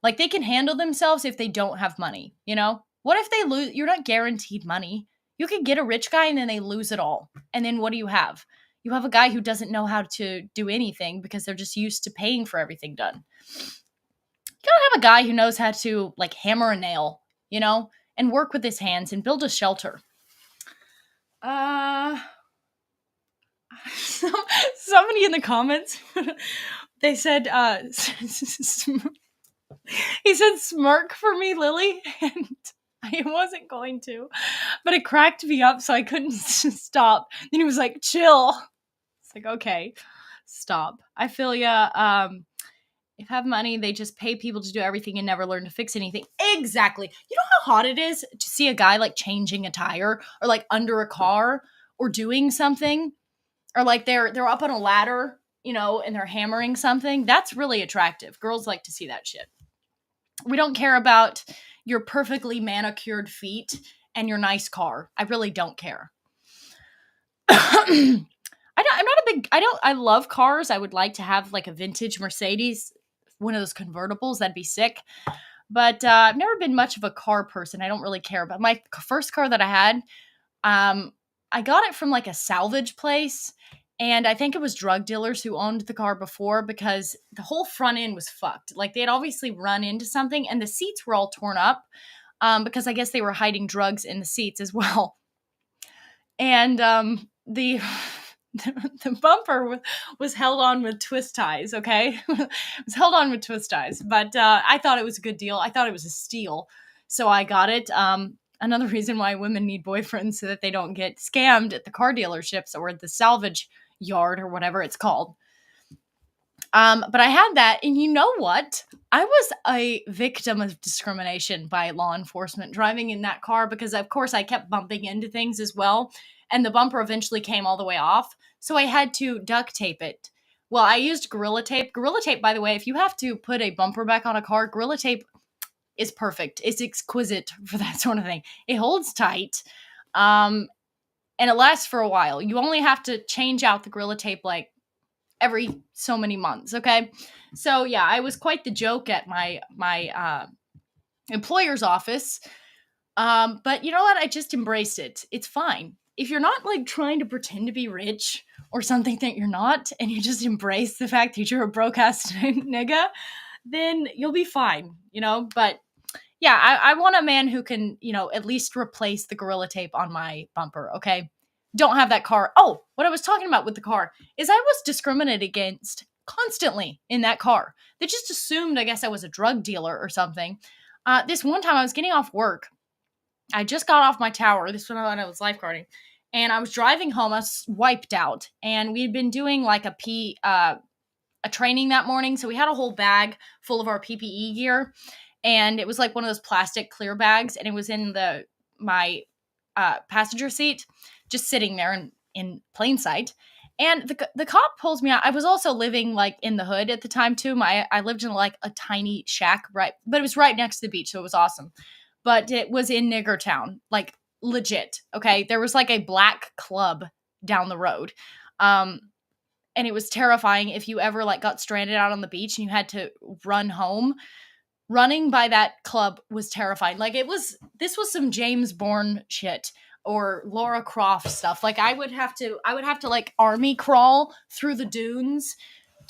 S1: Like, they can handle themselves if they don't have money, you know? What if they lose? You're not guaranteed money. You could get a rich guy and then they lose it all. And then what do you have? You have a guy who doesn't know how to do anything because they're just used to paying for everything done. You gotta have a guy who knows how to, like, hammer a nail, you know? And work with his hands and build a shelter. Somebody in the comments, they said, he said smirk for me, Lily, and I wasn't going to, but it cracked me up, so I couldn't stop. Then he was like, chill. It's like, okay, stop. I feel ya. If have money, they just pay people to do everything and never learn to fix anything. Exactly. You know how hot it is to see a guy like changing a tire or like under a car or doing something, or like they're up on a ladder, you know, and they're hammering something. That's really attractive. Girls like to see that shit. We don't care about your perfectly manicured feet and your nice car. I really don't care. I'm not a big, I love cars. I would like to have like a vintage Mercedes, one of those convertibles. That'd be sick. But I've never been much of a car person. I don't really care about my first car that I had. I got it from like a salvage place. And I think it was drug dealers who owned the car before because the whole front end was fucked. Like, they had obviously run into something and the seats were all torn up because I guess they were hiding drugs in the seats as well. And the the bumper was held on with twist ties, okay? It was held on with twist ties. But I thought it was a good deal. I thought it was a steal. So I got it. Another reason why women need boyfriends so that they don't get scammed at the car dealerships or at the salvage yard or whatever it's called. But I had that, and you know what? I was a victim of discrimination by law enforcement driving in that car because, of course, I kept bumping into things as well, and the bumper eventually came all the way off, so I had to duct tape it. Well, I used Gorilla Tape. Gorilla Tape, by the way, if you have to put a bumper back on a car, Gorilla Tape is perfect. It's exquisite for that sort of thing. It holds tight, and it lasts for a while. You only have to change out the Gorilla Tape, like, every so many months, okay? So yeah, I was quite the joke at my employer's office. But you know what? I just embraced it. It's fine. If you're not like trying to pretend to be rich or something that you're not, and you just embrace the fact that you're a broke ass nigga, then you'll be fine, you know? But yeah, I want a man who can, you know, at least replace the Gorilla Tape on my bumper, okay? Don't have that car. Oh, what I was talking about with the car is I was discriminated against constantly in that car. They just assumed, I guess, I was a drug dealer or something. This one time I was getting off work. I just got off my tower. This was when I was lifeguarding. And I was driving home. I was wiped out. And we had been doing like a training that morning. So we had a whole bag full of our PPE gear. And it was like one of those plastic clear bags. And it was in my passenger seat, just sitting there in plain sight. And the cop pulls me out. I was also living like in the hood at the time too. I lived in like a tiny shack, right, but it was right next to the beach, so it was awesome. But it was in Nigger Town, like legit. Okay, there was like a black club down the road, and it was terrifying if you ever like got stranded out on the beach and you had to run home. Running by that club was terrifying. Like this was some James Bourne shit or Laura Croft stuff. Like I would have to like army crawl through the dunes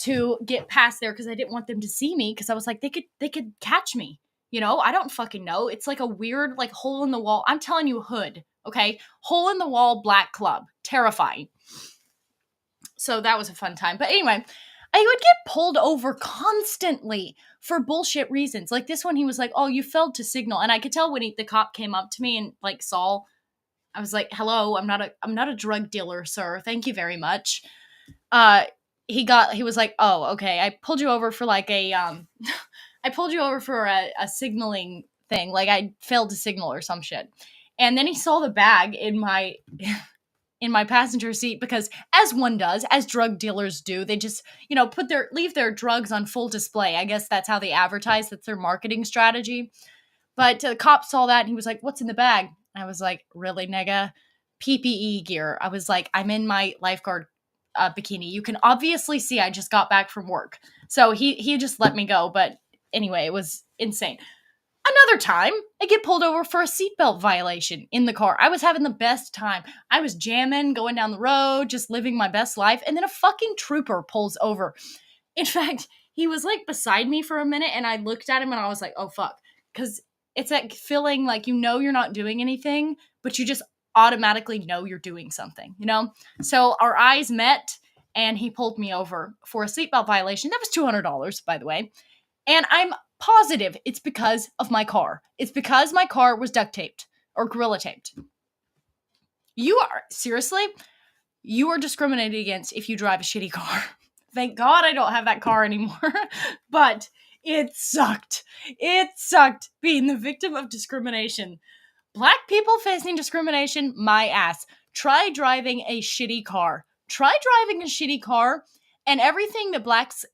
S1: to get past there because I didn't want them to see me because I was like they could catch me. You know, I don't fucking know. It's like a weird like hole in the wall. I'm telling you, hood, okay? Hole in the wall black club. Terrifying. So that was a fun time. But anyway, I would get pulled over constantly for bullshit reasons. Like this one, he was like, "Oh, you failed to signal," and I could tell when the cop came up to me and like saw. I was like, "Hello, I'm not a drug dealer, sir. Thank you very much." He was like, "Oh, okay. I pulled you over for like a I pulled you over for a signaling thing. Like I failed to signal or some shit." And then he saw the bag in my in my passenger seat because as one does, as drug dealers do, they just, leave their drugs on full display. I guess that's how they advertise. That's their marketing strategy. But the cop saw that and he was like, "What's in the bag?" And I was like, "Really, nigga? PPE gear." I was like, "I'm in my lifeguard bikini. You can obviously see I just got back from work." So he just let me go. But anyway, it was insane. Another time, I get pulled over for a seatbelt violation in the car. I was having the best time. I was jamming, going down the road, just living my best life. And then a fucking trooper pulls over. In fact, he was like beside me for a minute and I looked at him and I was like, "Oh, fuck." Because it's that feeling like you're not doing anything, but you just automatically know you're doing something, you know? So our eyes met and he pulled me over for a seatbelt violation. That was $200, by the way. And I'm positive it's because of my car. It's because my car was duct taped or gorilla taped. Seriously, you are discriminated against if you drive a shitty car. Thank God I don't have that car anymore. But it sucked. It sucked being the victim of discrimination. Black people facing discrimination, my ass. Try driving a shitty car. And everything that blacks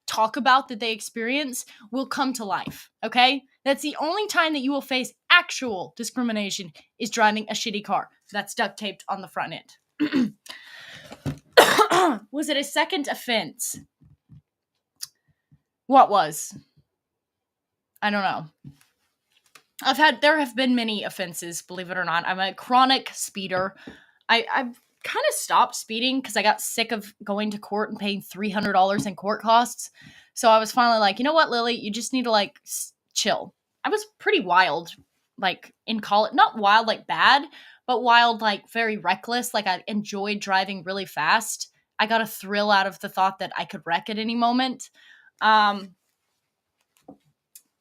S1: talk about that they experience will come to life, okay? That's the only time that you will face actual discrimination is driving a shitty car that's duct taped on the front end. Was it a second offense? What was? I don't know. There have been many offenses, believe it or not. I'm a chronic speeder. I've kind of stopped speeding because I got sick of going to court and paying $300 in court costs. So I was finally like, "You know what, Lily? You just need to like chill." I was pretty wild, like in college. Not wild like bad, but wild like very reckless. Like I enjoyed driving really fast. I got a thrill out of the thought that I could wreck at any moment.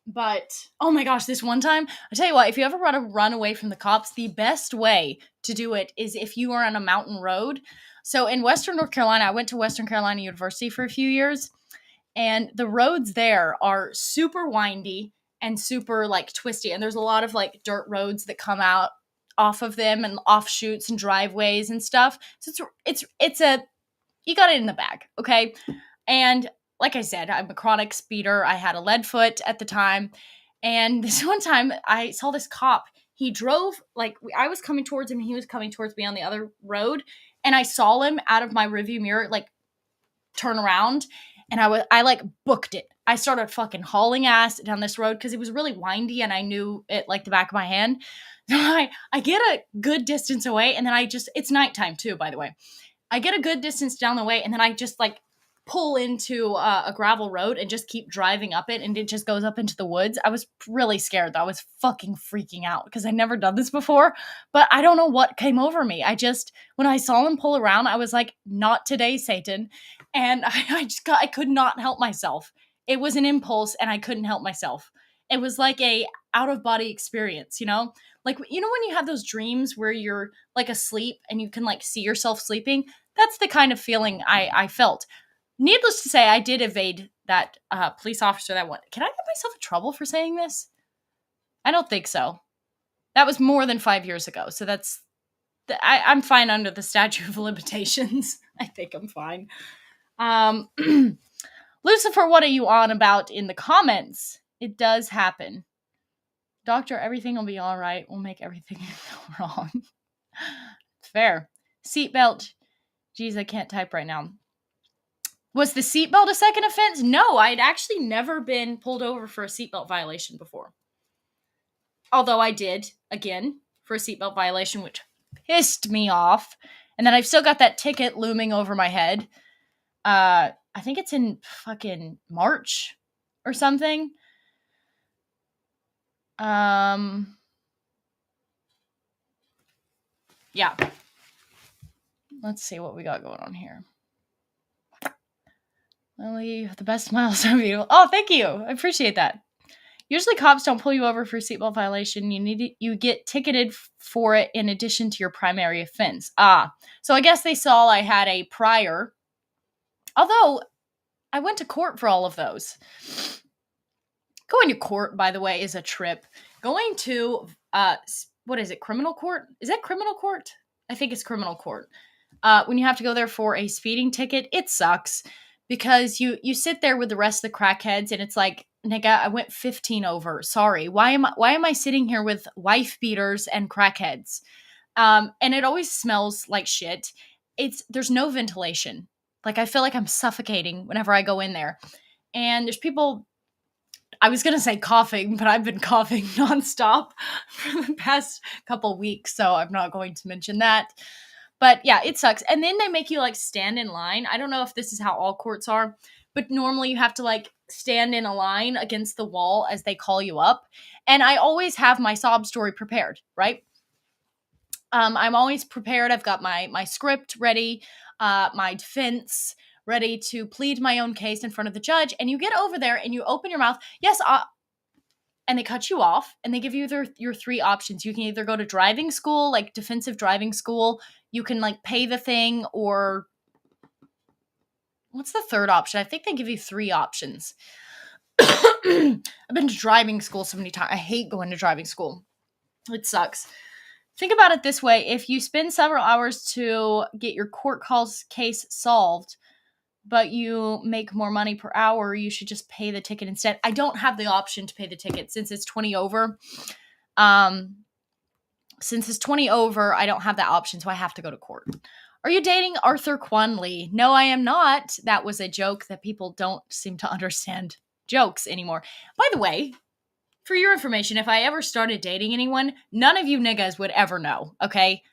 S1: But, oh my gosh, this one time, I tell you what, if you ever want to run away from the cops, the best way to do it is if you are on a mountain road. So in Western North Carolina, I went to Western Carolina University for a few years, and the roads there are super windy and super like twisty. And there's a lot of like dirt roads that come out off of them and offshoots and driveways and stuff. So you got it in the bag, okay? And like I said, I'm a chronic speeder. I had a lead foot at the time. And this one time I saw this cop. He drove, like I was coming towards him and he was coming towards me on the other road. And I saw him out of my rearview mirror, like turn around. And I like booked it. I started fucking hauling ass down this road because it was really windy and I knew it like the back of my hand. I get a good distance away and then it's nighttime too, by the way. I get a good distance down the way and then I just like pull into a gravel road and just keep driving up it and it just goes up into the woods. I was really scared though. I was fucking freaking out because I'd never done this before, but I don't know what came over me. When I saw him pull around, I was like, "Not today, Satan." And I could not help myself. It was an impulse and I couldn't help myself. It was like a out of body experience, you know? Like, you know, when you have those dreams where you're like asleep and you can like see yourself sleeping, that's the kind of feeling I felt. Needless to say, I did evade that police officer that one. Can I get myself in trouble for saying this? I don't think so. That was more than 5 years ago. So I'm fine under the statute of limitations. I think I'm fine. Lucifer, what are you on about in the comments? It does happen. Doctor, everything will be all right. We'll make everything go wrong. It's fair. Seatbelt. Geez, I can't type right now. Was the seatbelt a second offense? No, I'd actually never been pulled over for a seatbelt violation before. Although I did, again, for a seatbelt violation, which pissed me off. And then I've still got that ticket looming over my head. I think it's in fucking March or something. Yeah. Let's see what we got going on here. Lily, the best smiles of you. Oh, thank you. I appreciate that. Usually cops don't pull you over for a seatbelt violation. You get ticketed for it in addition to your primary offense. So I guess they saw I had a prior. Although I went to court for all of those. Going to court, by the way, is a trip. Going to what is it? Criminal court? Is that criminal court? I think it's criminal court. When you have to go there for a speeding ticket, it sucks because you sit there with the rest of the crackheads and it's like, nigga, I went 15 over. Sorry. Why am I sitting here with wife beaters and crackheads? And it always smells like shit. There's no ventilation. Like I feel like I'm suffocating whenever I go in there. And there's people, I was going to say coughing, but I've been coughing nonstop for the past couple weeks, so I'm not going to mention that. But yeah, it sucks. And then they make you like stand in line. I don't know if this is how all courts are, but normally you have to like stand in a line against the wall as they call you up. And I always have my sob story prepared, right? I'm always prepared. I've got my script ready, my defense ready to plead my own case in front of the judge. And you get over there and you open your mouth. Yes, and they cut you off and they give you your three options. You can either go to driving school, like defensive driving school. You can like pay the thing, or what's the third option? I think they give you three options. I've been to driving school so many times. I hate going to driving school. It sucks. Think about it this way. If you spend several hours to get your court case solved, but you make more money per hour, you should just pay the ticket instead. I don't have the option to pay the ticket since it's 20 over. Since it's 20 over, I don't have that option, so I have to go to court. Are you dating Arthur Quanley? No, I am not. That was a joke that people don't seem to understand jokes anymore. By the way, for your information, if I ever started dating anyone, none of you niggas would ever know, okay?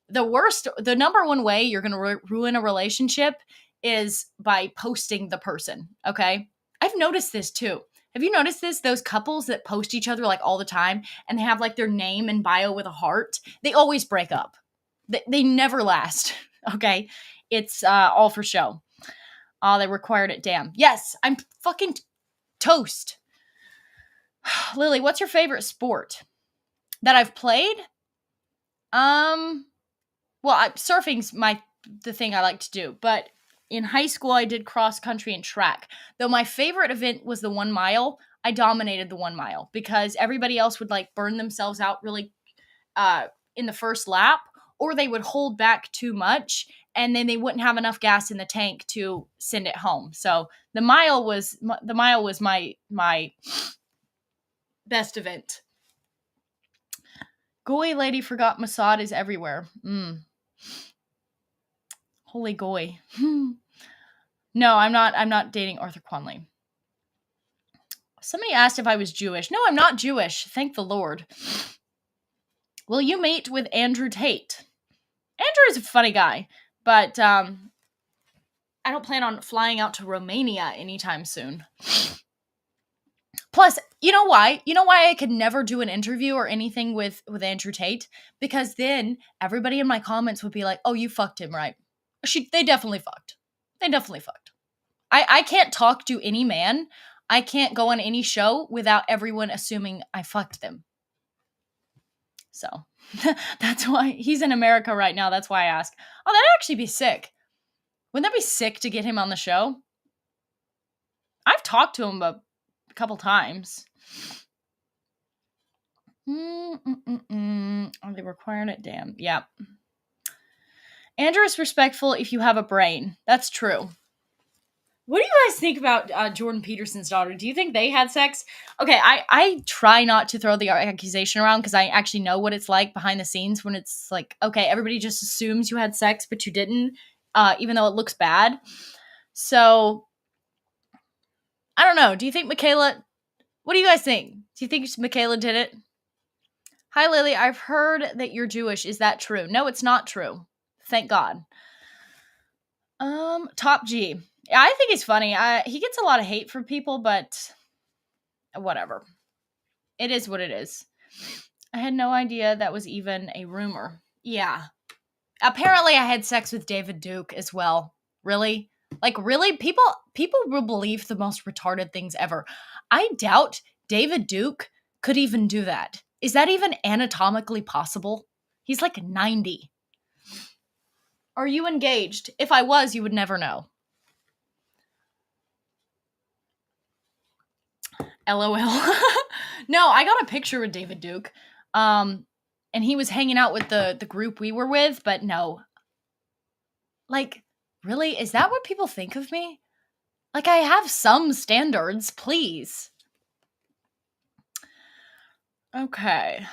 S1: The number one way you're going to ruin a relationship is by posting the person, okay? I've noticed this too. Have you noticed this? Those couples that post each other like all the time and they have like their name and bio with a heart, they always break up. They never last, okay? It's all for show. They required it, damn. Yes, I'm fucking toast. Lily, what's your favorite sport that I've played? Surfing's the thing I like to do, but in high school, I did cross country and track. Though my favorite event was the 1 mile. I dominated the 1 mile because everybody else would like burn themselves out really in the first lap, or they would hold back too much and then they wouldn't have enough gas in the tank to send it home. So the mile was my best event. Goy lady forgot Mossad is everywhere. Holy goy. No, I'm not dating Arthur Quanley. Somebody asked if I was Jewish. No, I'm not Jewish. Thank the Lord. Will you mate with Andrew Tate? Andrew is a funny guy, but I don't plan on flying out to Romania anytime soon. Plus, you know why? You know why I could never do an interview or anything with Andrew Tate? Because then everybody in my comments would be like, oh, you fucked him, right? They definitely fucked. They definitely fucked. I can't talk to any man. I can't go on any show without everyone assuming I fucked them. So that's why he's in America right now. That's why I ask. Oh, that'd actually be sick. Wouldn't that be sick to get him on the show? I've talked to him a couple times. Are they requiring it? Damn. Yeah. Andrew is respectful if you have a brain. That's true. What do you guys think about Jordan Peterson's daughter? Do you think they had sex? Okay, I try not to throw the accusation around because I actually know what it's like behind the scenes when it's like, okay, everybody just assumes you had sex, but you didn't, even though it looks bad. So, I don't know. Do you think Michaela, what do you guys think? Do you think Michaela did it? Hi, Lily. I've heard that you're Jewish. Is that true? No, it's not true. Thank God. Top G. Yeah, I think he's funny. He gets a lot of hate from people, but whatever. It is what it is. I had no idea that was even a rumor. Yeah. Apparently I had sex with David Duke as well. Really? Like really? People will believe the most retarded things ever. I doubt David Duke could even do that. Is that even anatomically possible? He's like 90. Are you engaged? If I was, you would never know. LOL. No, I got a picture with David Duke. And he was hanging out with the group we were with, but no. Like, really? Is that what people think of me? Like, I have some standards, please. Okay.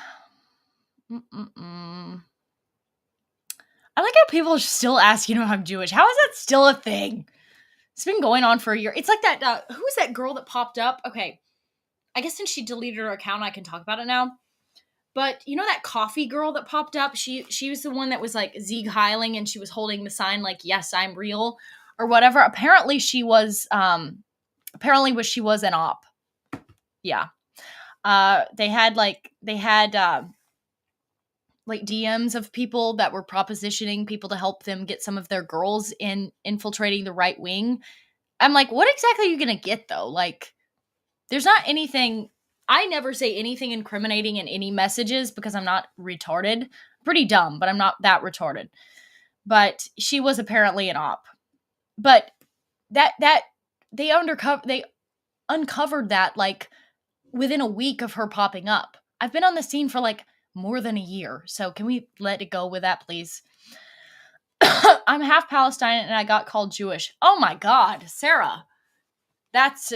S1: I like how people still ask, if I'm Jewish. How is that still a thing? It's been going on for a year. It's like that, who was that girl that popped up? Okay. I guess since she deleted her account, I can talk about it now. But you know that coffee girl that popped up? She was the one that was like Sieg Heiling, and she was holding the sign like, yes, I'm real, or whatever. Apparently she was an op. Yeah. They had DMs of people that were propositioning people to help them get some of their girls in infiltrating the right wing. I'm like, what exactly are you gonna get though? Like, there's not anything. I never say anything incriminating in any messages because I'm not retarded. Pretty dumb, but I'm not that retarded. But she was apparently an op. But that they uncovered that like within a week of her popping up. I've been on the scene for like more than a year. So can we let it go with that, please? I'm half Palestinian and I got called Jewish. Oh my God, Sarah. That's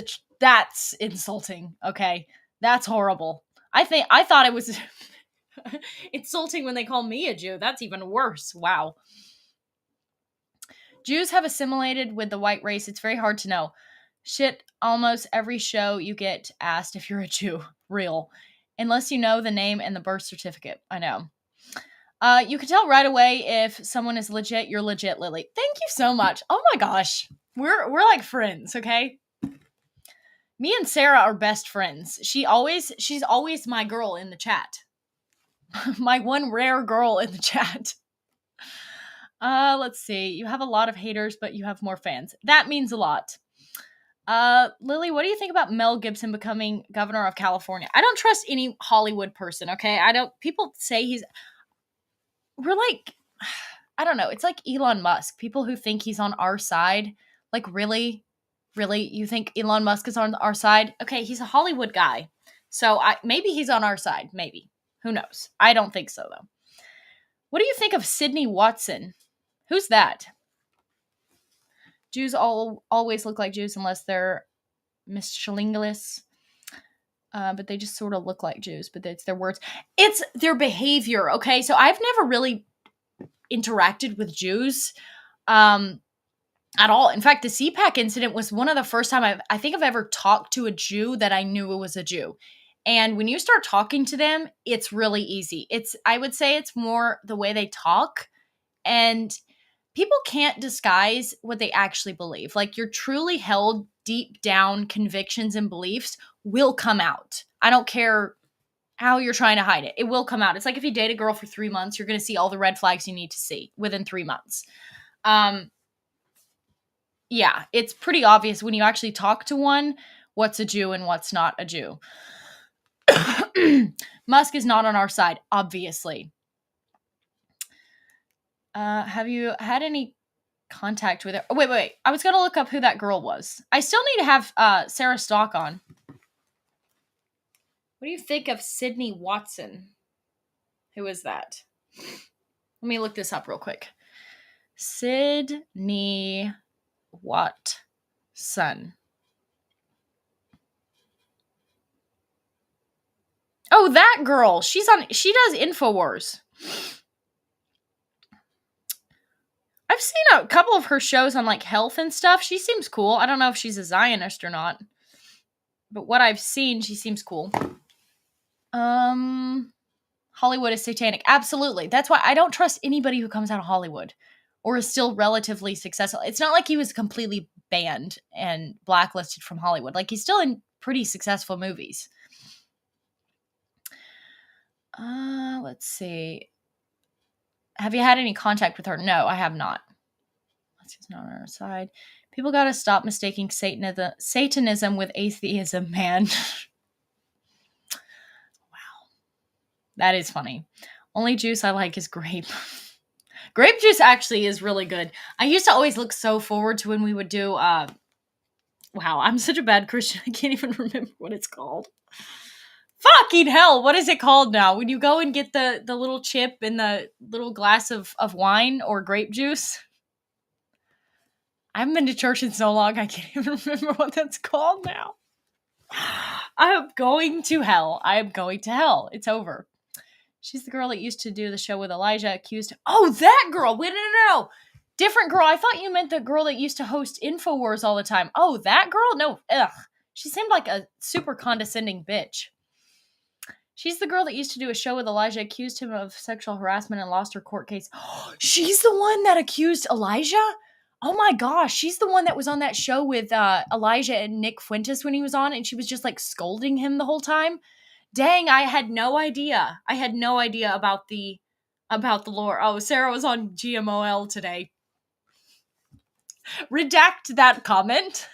S1: insulting. Okay. That's horrible. I thought it was insulting when they call me a Jew. That's even worse. Wow. Jews have assimilated with the white race. It's very hard to know. Shit, almost every show you get asked if you're a Jew. Real. Unless you know the name and the birth certificate. I know. You can tell right away if someone is legit. You're legit, Lily. Thank you so much. Oh my gosh. We're like friends, okay? Me and Sarah are best friends. She's always my girl in the chat. My one rare girl in the chat. Let's see. You have a lot of haters, but you have more fans. That means a lot. Lily, what do you think about Mel Gibson becoming governor of California? I don't trust any Hollywood person, okay? People say we're like, I don't know. It's like Elon Musk. People who think he's on our side. Like, really? Really? You think Elon Musk is on our side? Okay, he's a Hollywood guy. So maybe he's on our side. Maybe. Who knows? I don't think so, though. What do you think of Sydney Watson? Who's that? Jews always look like Jews unless they're miscellaneous. But they just sort of look like Jews, but it's their words. It's their behavior, okay? So I've never really interacted with Jews at all. In fact, the CPAC incident was one of the first time I think I've ever talked to a Jew that I knew it was a Jew. And when you start talking to them, it's really easy. I would say it's more the way they talk, and people can't disguise what they actually believe. Like, your truly held deep down convictions and beliefs will come out. I don't care how you're trying to hide it. It will come out. It's like if you date a girl for 3 months, you're going to see all the red flags you need to see within 3 months. Yeah, it's pretty obvious when you actually talk to one what's a Jew and what's not a Jew. Musk is not on our side, obviously. Have you had any contact with her? Oh, wait. I was going to look up who that girl was. I still need to have Sarah Stock on. What do you think of Sydney Watson? Who is that? Let me look this up real quick. Sydney Watson. Oh, that girl. She does InfoWars. I've seen a couple of her shows on like health and stuff. She seems cool. I don't know if she's a Zionist or not, but what I've seen, she seems cool. Hollywood is satanic. Absolutely. That's why I don't trust anybody who comes out of Hollywood or is still relatively successful. It's not like he was completely banned and blacklisted from Hollywood. Like, he's still in pretty successful movies. Let's see. Have you had any contact with her? No, I have not. She's not on our side. People gotta stop mistaking Satanism with atheism, man. Wow. That is funny. Only juice I like is grape. Grape juice actually is really good. I used to always look so forward to when we would do, wow, I'm such a bad Christian. I can't even remember what it's called. Fucking hell, what is it called now? When you go and get the little chip in the little glass of wine or grape juice? I haven't been to church in so long, I can't even remember what that's called now. I am going to hell. I am going to hell. It's over. She's the girl that used to do the show with Elijah accused. Oh, that girl. Wait, no. Different girl. I thought you meant the girl that used to host InfoWars all the time. Oh, that girl? No. Ugh. She seemed like a super condescending bitch. She's the girl that used to do a show with Elijah, accused him of sexual harassment and lost her court case. She's the one that accused Elijah? Oh my gosh, she's the one that was on that show with Elijah and Nick Fuentes when he was on, and she was just like scolding him the whole time. Dang, I had no idea. I had no idea about the lore. Oh, Sarah was on GMOL today. Redact that comment.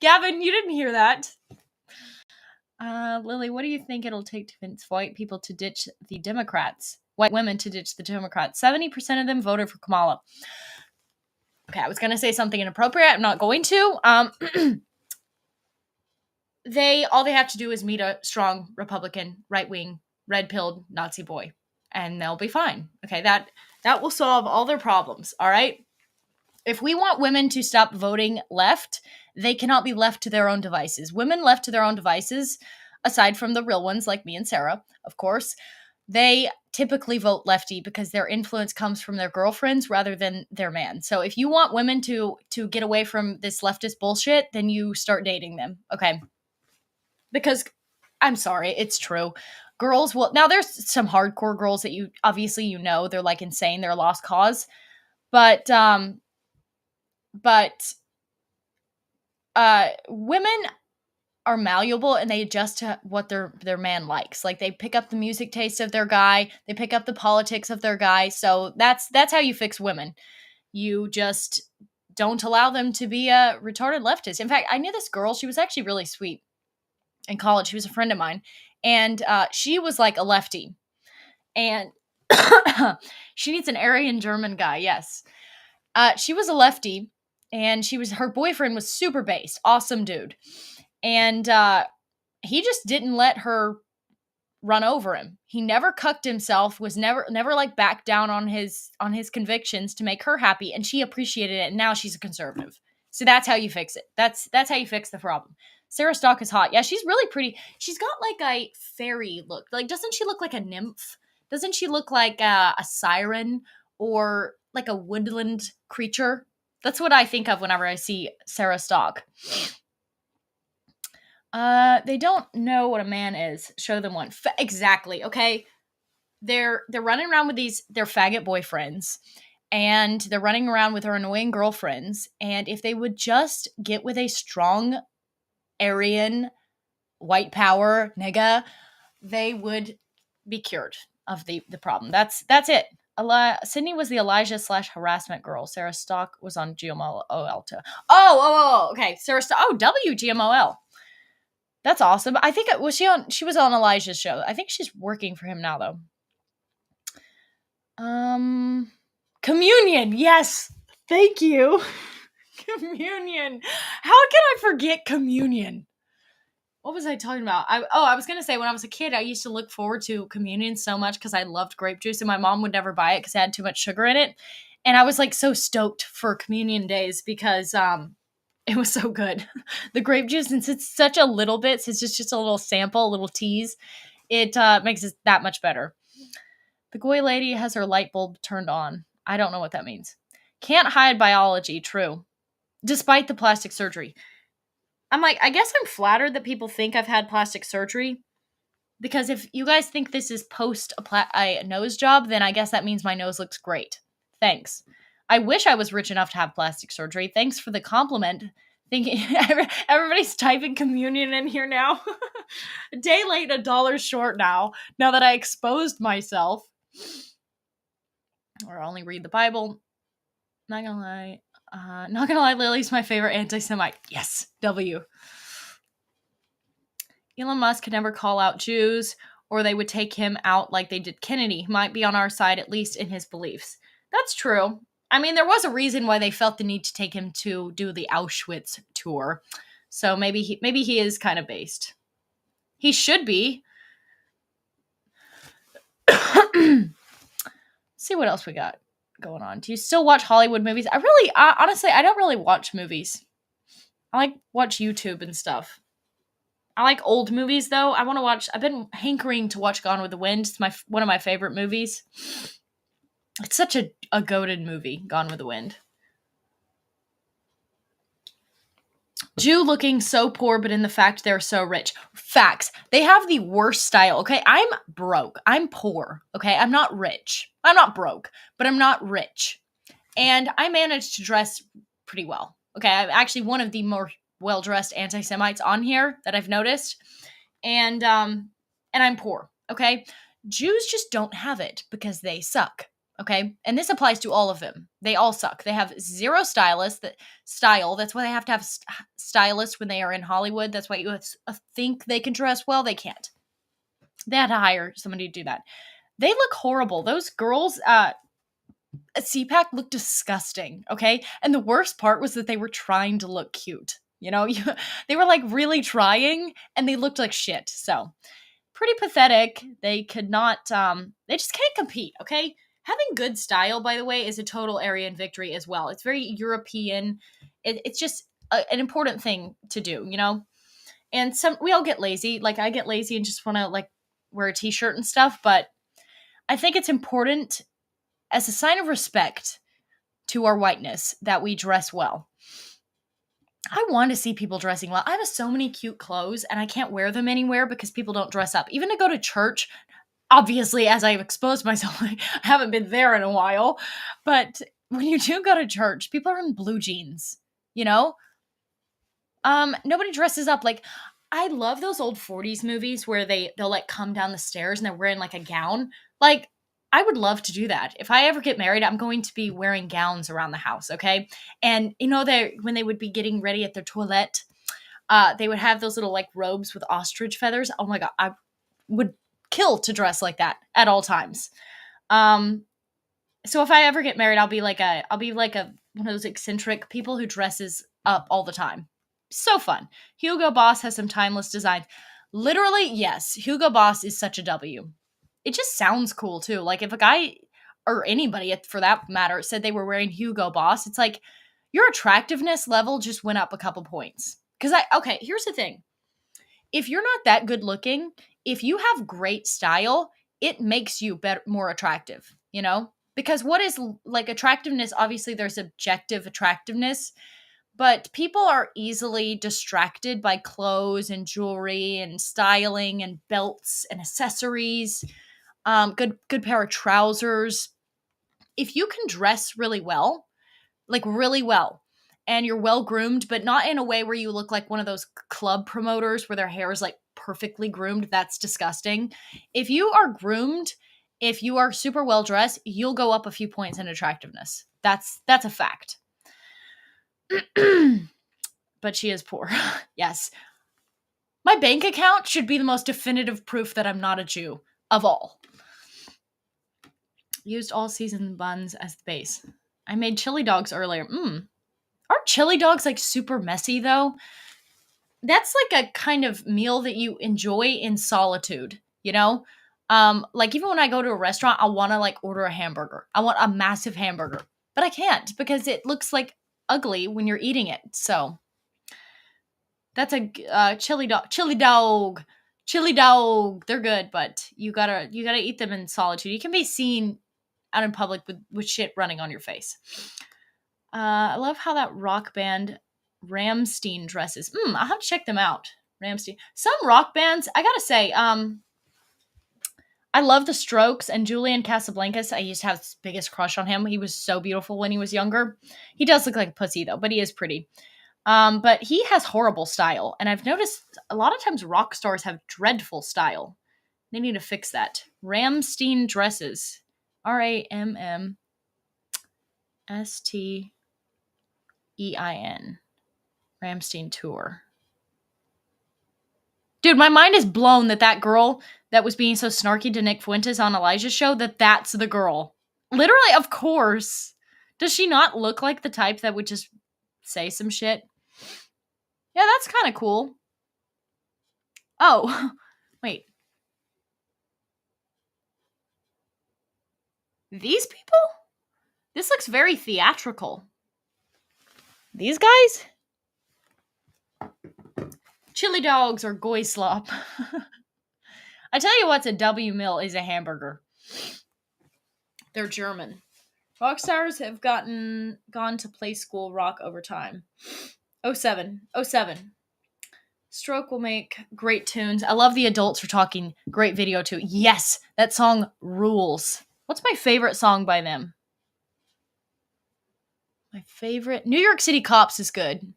S1: Gavin, you didn't hear that. Lily, what do you think it'll take to convince white people to ditch the Democrats? White women to ditch the Democrats. 70% of them voted for Kamala. Okay, I was going to say something inappropriate. I'm not going to. All they have to do is meet a strong Republican, right-wing, red-pilled Nazi boy, and they'll be fine. Okay, that will solve all their problems, all right? If we want women to stop voting left, they cannot be left to their own devices. Women left to their own devices, aside from the real ones like me and Sarah, of course, they typically vote lefty because their influence comes from their girlfriends rather than their man. So if you want women to get away from this leftist bullshit, then you start dating them, okay? Because, I'm sorry, it's true. Girls will... Now, there's some hardcore girls that you... Obviously, you know, they're, like, insane. They're a lost cause. But women are malleable and they adjust to what their man likes. Like, they pick up the music taste of their guy, they pick up the politics of their guy. So that's how you fix women. You just don't allow them to be a retarded leftist. In fact, I knew this girl, she was actually really sweet in college. She was a friend of mine, and she was like a lefty, and she needs an Aryan German guy. Yes. She was a lefty, and her boyfriend was super based, awesome dude. And he just didn't let her run over him. He never cucked himself, was never like backed down on his convictions to make her happy, and she appreciated it, and now she's a conservative. So that's how you fix it. That's how you fix the problem. Sarah Stock is hot. Yeah, she's really pretty. She's got like a fairy look. Like, doesn't she look like a nymph? Doesn't she look like a siren or like a woodland creature? That's what I think of whenever I see Sarah Stock. They don't know what a man is. Show them one. Exactly. Okay. They're running around with their faggot boyfriends, and they're running around with their annoying girlfriends. And if they would just get with a strong Aryan white power nigga, they would be cured of the problem. That's it. Sydney was the Elijah / harassment girl. Sarah Stock was on GMOL. Okay. Sarah Stock. Oh, WGMOL. That's awesome. I think she was on Elijah's show. I think she's working for him now, though. Communion. Yes. Thank you. Communion. How can I forget communion? What was I talking about? I was going to say, when I was a kid, I used to look forward to communion so much because I loved grape juice, and my mom would never buy it because it had too much sugar in it. And I was like so stoked for communion days because it was so good. The grape juice, since it's such a little bit, since it's just a little sample, a little tease, it makes it that much better. The Goy lady has her light bulb turned on. I don't know what that means. Can't hide biology, true. Despite the plastic surgery. I'm like, I guess I'm flattered that people think I've had plastic surgery. Because if you guys think this is post a nose job, then I guess that means my nose looks great. Thanks. I wish I was rich enough to have plastic surgery. Thanks for the compliment. Thinking everybody's typing communion in here now. A day late, $1 short now. Now that I exposed myself, or only read the Bible. Not gonna lie. Not gonna lie, Lily's my favorite anti-Semite. Yes, W. Elon Musk could never call out Jews, or they would take him out like they did Kennedy. He might be on our side, at least in his beliefs. That's true. I mean, there was a reason why they felt the need to take him to do the Auschwitz tour. So maybe he is kind of based. He should be. See what else we got going on. Do you still watch Hollywood movies? Honestly, I don't really watch movies. I watch YouTube and stuff. I like old movies though. I've been hankering to watch Gone with the Wind. It's one of my favorite movies. It's such a goated movie, Gone with the Wind. Jew looking so poor, but in the fact they're so rich. Facts. They have the worst style, okay? I'm broke. I'm poor, okay? I'm not rich. I'm not broke, but I'm not rich. And I managed to dress pretty well. Okay, I'm actually one of the more well-dressed anti-Semites on here that I've noticed. And I'm poor, okay? Jews just don't have it because they suck. Okay, and this applies to all of them. They all suck. They have zero style. That's why they have to have stylists when they are in Hollywood. That's why you think they can dress well. They can't. They had to hire somebody to do that. They look horrible. Those girls at CPAC look disgusting. Okay, and the worst part was that they were trying to look cute. You know, they were like really trying, and they looked like shit. So pretty pathetic. They could not. They just can't compete. Okay. Having good style, by the way, is a total Aryan victory as well. It's very European. It's just an important thing to do, you know? And we all get lazy. Like, I get lazy and just want to, wear a t-shirt and stuff. But I think it's important as a sign of respect to our whiteness that we dress well. I want to see people dressing well. I have so many cute clothes, and I can't wear them anywhere because people don't dress up. Even to go to church, obviously, as I've exposed myself, I haven't been there in a while. But when you do go to church, people are in blue jeans, you know? Nobody dresses up. Like, I love those old 40s movies where they'll come down the stairs and they're wearing a gown. Like, I would love to do that. If I ever get married, I'm going to be wearing gowns around the house, okay? And when they would be getting ready at their toilet, they would have those little robes with ostrich feathers. Oh my god, I would kill to dress like that at all times. So if I ever get married, I'll be like one of those eccentric people who dresses up all the time. So fun. Hugo Boss has some timeless designs. Literally, yes, Hugo Boss is such a W. It just sounds cool too. Like if a guy or anybody for that matter said they were wearing Hugo Boss, it's like your attractiveness level just went up a couple points. Okay, here's the thing. If you're not that good looking, if you have great style, it makes you more attractive, you know? Because what is attractiveness? Obviously, there's objective attractiveness, but people are easily distracted by clothes and jewelry and styling and belts and accessories. Good pair of trousers. If you can dress really well, and you're well groomed, but not in a way where you look like one of those club promoters where their hair is perfectly groomed. That's disgusting. If you are groomed, if you are super well dressed, you'll go up a few points in attractiveness. That's a fact. But she is poor. Yes. My bank account should be the most definitive proof that I'm not a Jew of all. Used all seasoned buns as the base. I made chili dogs earlier. Aren't chili dogs super messy though? That's a kind of meal that you enjoy in solitude, you know? Even when I go to a restaurant, I want to order a hamburger. I want a massive hamburger, but I can't because it looks ugly when you're eating it. So that's a chili dog. They're good, but you gotta eat them in solitude. You can be seen out in public with shit running on your face. I love how that rock band Ramstein dresses. I'll have to check them out. Ramstein. Some rock bands, I gotta say, I love the Strokes and Julian Casablancas. I used to have the biggest crush on him. He was so beautiful when he was younger. He does look like a pussy though, but he is pretty. But he has horrible style, and I've noticed a lot of times rock stars have dreadful style. They need to fix that. Ramstein dresses. RAMMSTEIN. Ramstein tour. Dude, my mind is blown that girl that was being so snarky to Nick Fuentes on Elijah's show, that's the girl. Literally, of course. Does she not look like the type that would just say some shit? Yeah, that's kind of cool. Oh, wait. These people? This looks very theatrical. These guys? Chili dogs or goy slop. I tell you what's a W Mill is a hamburger. They're German. Rock stars have gone to play school rock over time. 07. Stroke will make great tunes. I love the adults for talking. Great video too. Yes, that song rules. What's my favorite song by them? My favorite New York City Cops is good.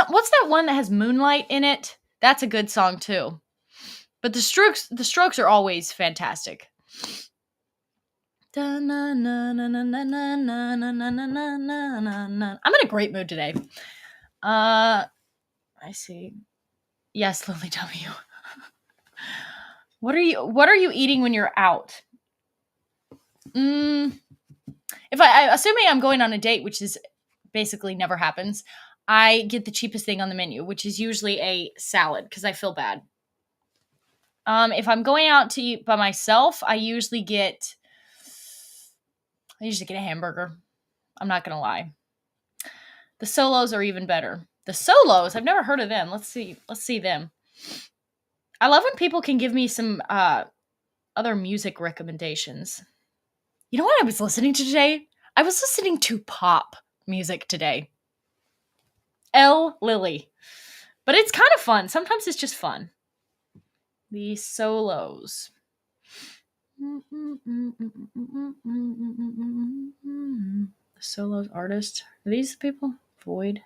S1: What's that one that has Moonlight in it? That's a good song too. But the Strokes are always fantastic. I'm in a great mood today. I see. Yes, Lily W. What are you eating when you're out? If assuming I'm going on a date, which is basically never happens, I get the cheapest thing on the menu, which is usually a salad because I feel bad. If I'm going out to eat by myself, I usually get a hamburger. I'm not gonna lie. The Solos are even better. The Solos, I've never heard of them. Let's see them. I love when people can give me some other music recommendations. You know what I was listening to today? I was listening to pop music today. Lilly. But it's kind of fun. Sometimes it's just fun. The Solos. The Solos artist. Are these the people? Void.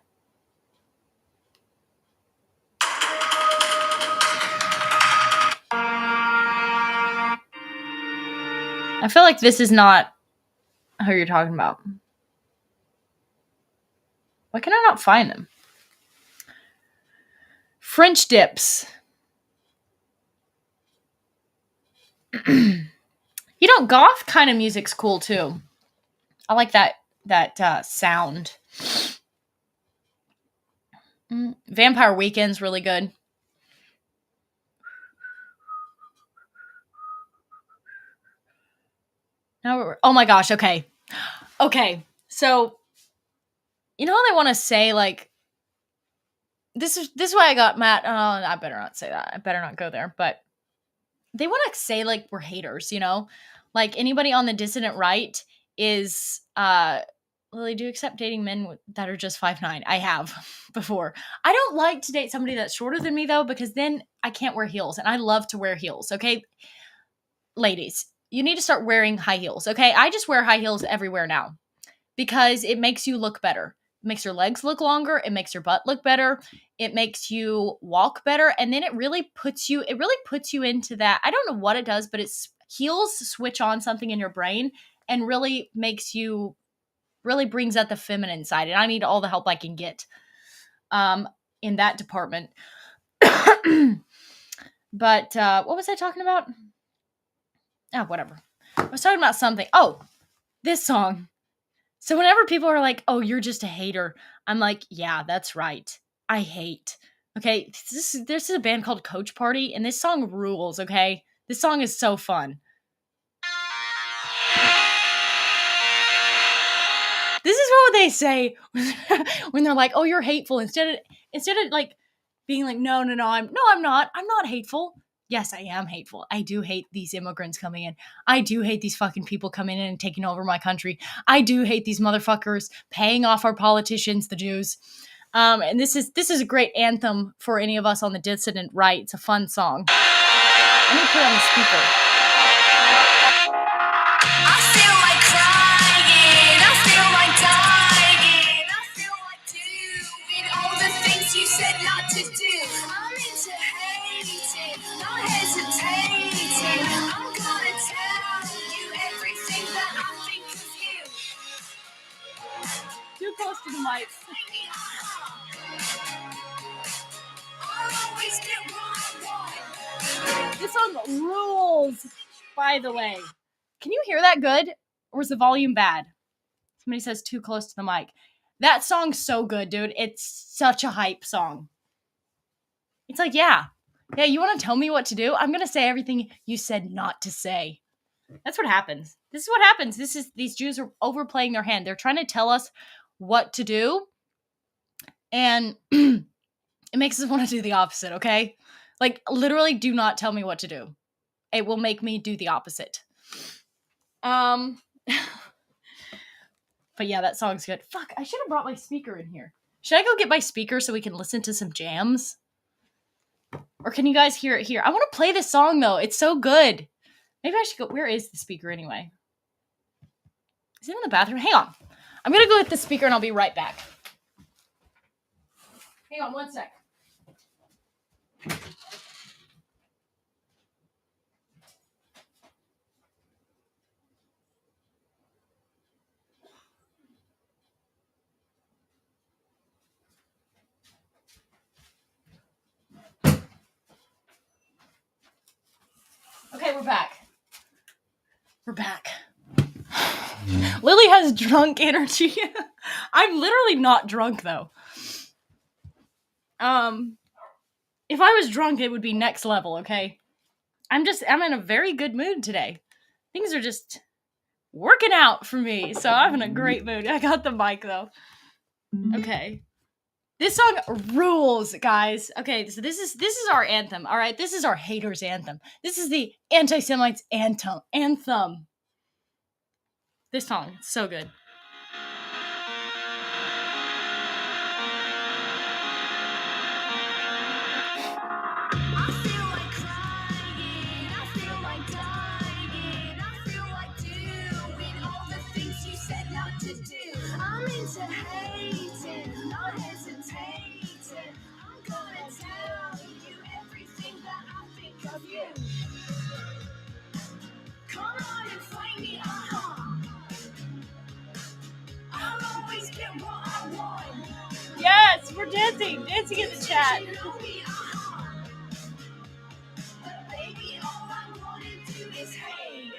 S1: I feel like this is not who you're talking about. Why can I not find them? French dips. Goth kind of music's cool too. I like that sound. Vampire Weekend's really good. Now oh my gosh, okay. So you know how they want to say like this is why I got mad. Oh, I better not say that. I better not go there. But they want to say like we're haters, you know? Like anybody on the dissident right is Lily, do you accept dating men that are just 5'9"? I have before. I don't like to date somebody that's shorter than me though, because then I can't wear heels, and I love to wear heels. Okay, ladies, you need to start wearing high heels. Okay, I just wear high heels everywhere now because it makes you look better. It makes your legs look longer. It makes your butt look better. It makes you walk better, and then it really puts you into that. I don't know what it does, but heels switch on something in your brain and really brings out the feminine side, and I need all the help I can get in that department. But what was I talking about? Oh, whatever. I was talking about something. Oh, this song. So whenever people are like, oh, you're just a hater, I'm like, yeah, that's right. I hate. Okay, this is a band called Coach Party, and this song rules, okay? This song is so fun. This is what they say when they're like, "Oh, you're hateful." Instead of like being like, "No, I'm not. I'm not hateful." Yes, I am hateful. I do hate these immigrants coming in. I do hate these fucking people coming in and taking over my country. I do hate these motherfuckers paying off our politicians, the Jews. And this is a great anthem for any of us on the dissident right. It's a fun song. Let me put it on the speaker.
S3: I feel like crying, I feel like dying, I feel like doing all the things you said not to do. I'm into hating, not hesitating. I'm gonna tell you everything that I think of you.
S1: Too close to the mic.
S3: I'll always get what I want.
S1: This song rules, by the way. Can you hear that good? Or is the volume bad? Somebody says too close to the mic. That song's so good, dude. It's such a hype song. It's like, yeah, you want to tell me what to do? I'm going to say everything you said not to say. That's what happens. This is what happens. These Jews are overplaying their hand. They're trying to tell us what to do. And it makes us want to do the opposite, okay? Like, literally, do not tell me what to do. It will make me do the opposite. But yeah, that song's good. Fuck, I should have brought my speaker in here. Should I go get my speaker so we can listen to some jams? Or can you guys hear it here? I want to play this song, though. It's so good. Maybe I should go. Where is the speaker anyway? Is it in the bathroom? Hang on. I'm going to go get the speaker and I'll be right back. Hang on 1 sec. Okay, we're back. We're back. Lily has drunk energy. I'm literally not drunk, though. If I was drunk, it would be next level, okay? I'm in a very good mood today. Things are just working out for me, so I'm in a great mood. I got the mic, though. Okay. This song rules, guys. Okay, so this is our anthem, all right? This is our haters' anthem. This is the anti-Semites' anthem. This song, it's so good.
S3: I feel like crying, I feel like dying, I feel like doing all the things you said not to do. I'm into hating, not hesitating. I'm gonna tell you everything that I think of you. Come on and find me, I'll always get what I want.
S1: Yes, we're dancing in the chat.
S3: Baby, all I wanna do is hate.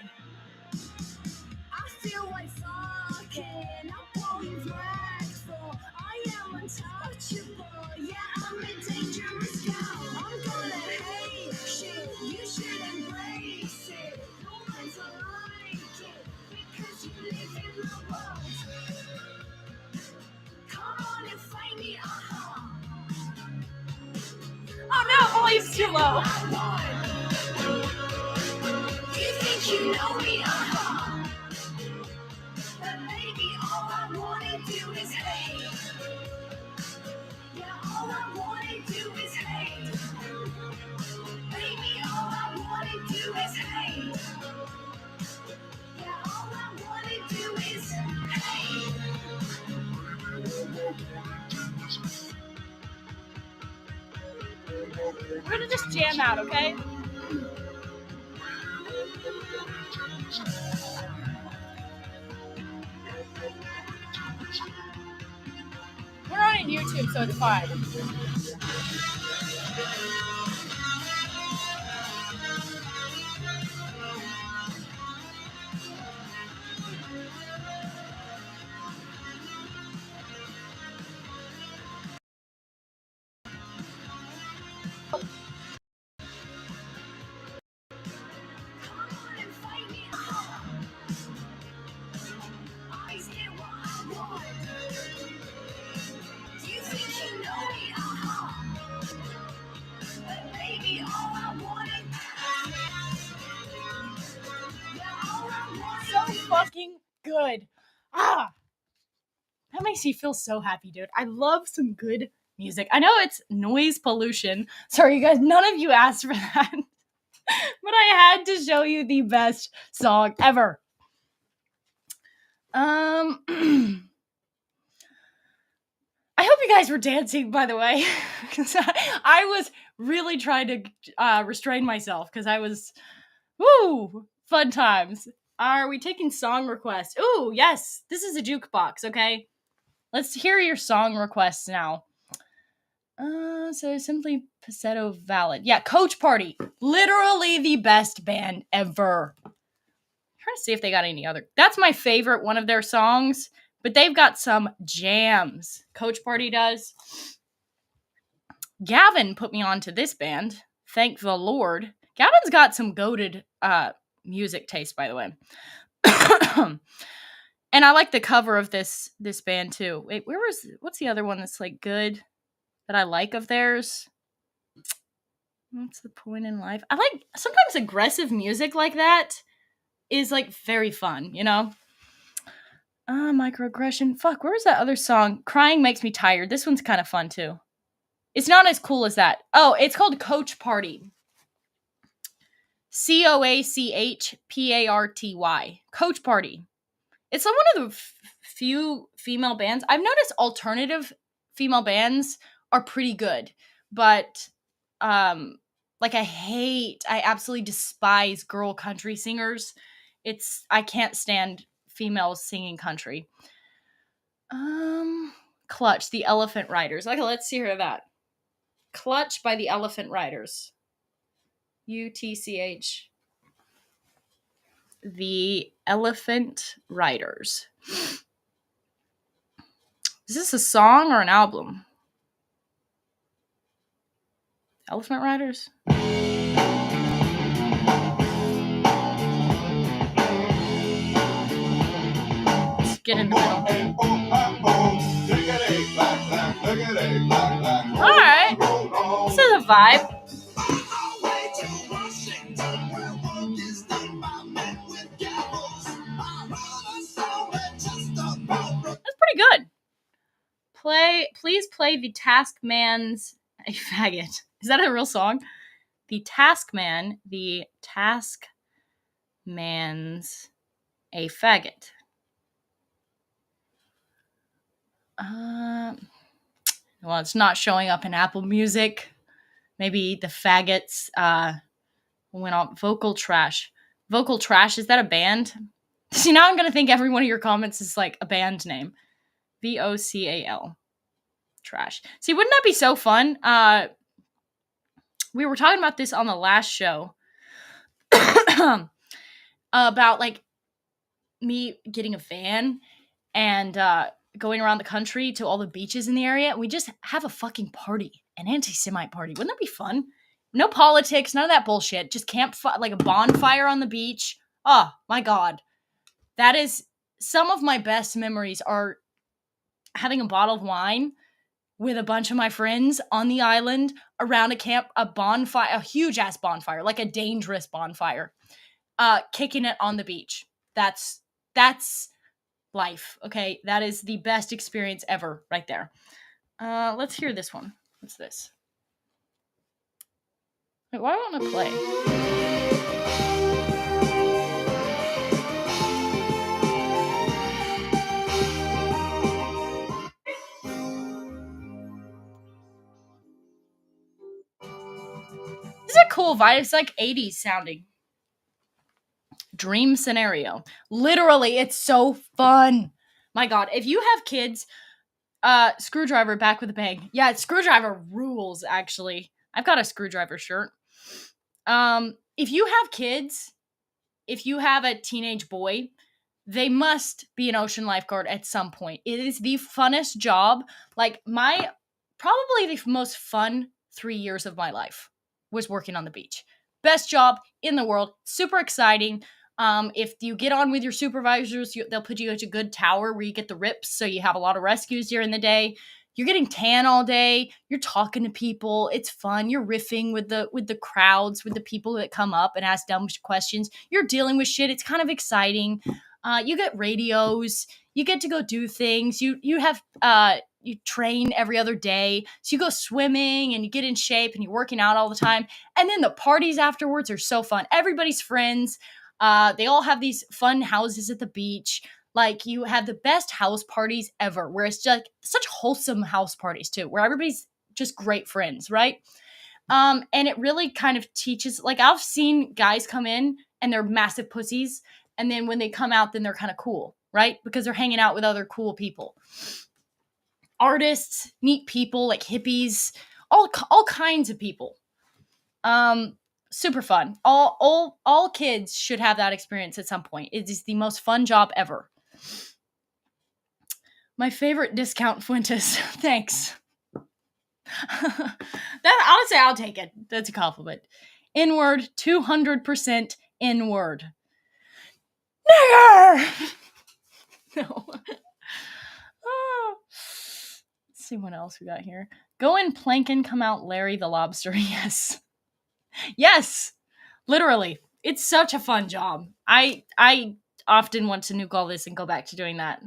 S3: I feel like fucking, I'm going fragile. I am untouchable, yeah, I'm a dangerous gal. I'm gonna hate shit, you should embrace it. No one's like it, because you live in my world. Come on and find me,
S1: Oh no, volume's too low.
S3: You think you know me, but baby, all I wanna do is hate. Yeah, all I wanna do is hate. Baby, all I wanna do is hate. Yeah, all I wanna do is hate.
S1: We're gonna just jam out, okay? We're on YouTube, so it's fine. good. Ah, that makes me feel so happy, dude. I love some good music. I know it's noise pollution. Sorry, you guys, none of you asked for that. But I had to show you the best song ever. I hope you guys were dancing, by the way, because I was really trying to restrain myself because I was, fun times. Are we taking song requests? Ooh, yes, this is a jukebox, okay? Let's hear your song requests now. So Simply Passetto Valid. Yeah, Coach Party. Literally the best band ever. I'm trying to see if they got any other. That's my favorite one of their songs. But they've got some jams. Coach Party does. Gavin put me on to this band. Thank the Lord. Gavin's got some goated music taste, by the way. And I like the cover of this band too. Wait, what's the other one that's like good that I like of theirs? What's the point in life? I like sometimes aggressive music like that is like very fun, you know? Microaggression. Fuck, where's that other song? Crying Makes Me Tired. This one's kind of fun too. It's not as cool as that. Oh, it's called Coach Party. COACHPARTY. Coach Party. It's one of the few female bands. I've noticed alternative female bands are pretty good. But, like I absolutely despise girl country singers. I can't stand females singing country. Clutch, the Elephant Riders. Okay, let's hear that. Clutch by the Elephant Riders. UTCH. The Elephant Riders. Is this a song or an album? Elephant Riders? Let's get in the middle. Alright. This is a vibe. That's pretty good. Please play the Taskman's a Faggot. Is that a real song? The Taskman's a Faggot. Well, it's not showing up in Apple Music. Maybe the Faggots went on Vocal Trash. Vocal Trash, is that a band? See, now I'm going to think every one of your comments is like a band name. VOCAL. Trash. See, wouldn't that be so fun? We were talking about this on the last show. About like me getting a van and going around the country to all the beaches in the area. We just have a fucking party. An anti-Semite party. Wouldn't that be fun? No politics, none of that bullshit. Just like a bonfire on the beach. Oh, my God. That is some of my best memories are having a bottle of wine with a bunch of my friends on the island around a bonfire, a huge ass bonfire, like a dangerous bonfire, kicking it on the beach. That's life. Okay. That is the best experience ever right there. Let's hear this one. What's this? Wait, why don't I play? This is a cool vibe. It's like 80s sounding. Dream Scenario. Literally, it's so fun. My God, if you have kids, Screwdriver back with a bang. Yeah, Screwdriver rules, actually. I've got a Screwdriver shirt. If you have kids, if you have a teenage boy, they must be an ocean lifeguard at some point. It is the funnest job. Like, probably the most fun 3 years of my life was working on the beach. Best job in the world. Super exciting. If you get on with your supervisors, they'll put you at a good tower where you get the rips, so you have a lot of rescues during the day. You're getting tan all day. You're talking to people. It's fun. You're riffing with the crowds, with the people that come up and ask dumb questions. You're dealing with shit. It's kind of exciting. You get radios. You get to go do things. You have you train every other day. So you go swimming and you get in shape and you're working out all the time. And then the parties afterwards are so fun. Everybody's friends. They all have these fun houses at the beach. Like, you have the best house parties ever, where it's just like such wholesome house parties too, where everybody's just great friends, right? And it really kind of teaches, like, I've seen guys come in and they're massive pussies, and then when they come out, then they're kind of cool, right? Because they're hanging out with other cool people. Artists, neat people, like hippies, all kinds of people. Super fun. All kids should have that experience at some point. It is the most fun job ever. My favorite discount Fuentes. Thanks. That, honestly, I'll take it. That's a compliment. N-word, 200% N-word. Nigger! No. Let's see what else we got here. Go in Plankin, come out Larry the Lobster. Yes. Yes! Literally. It's such a fun job. I often want to nuke all this and go back to doing that.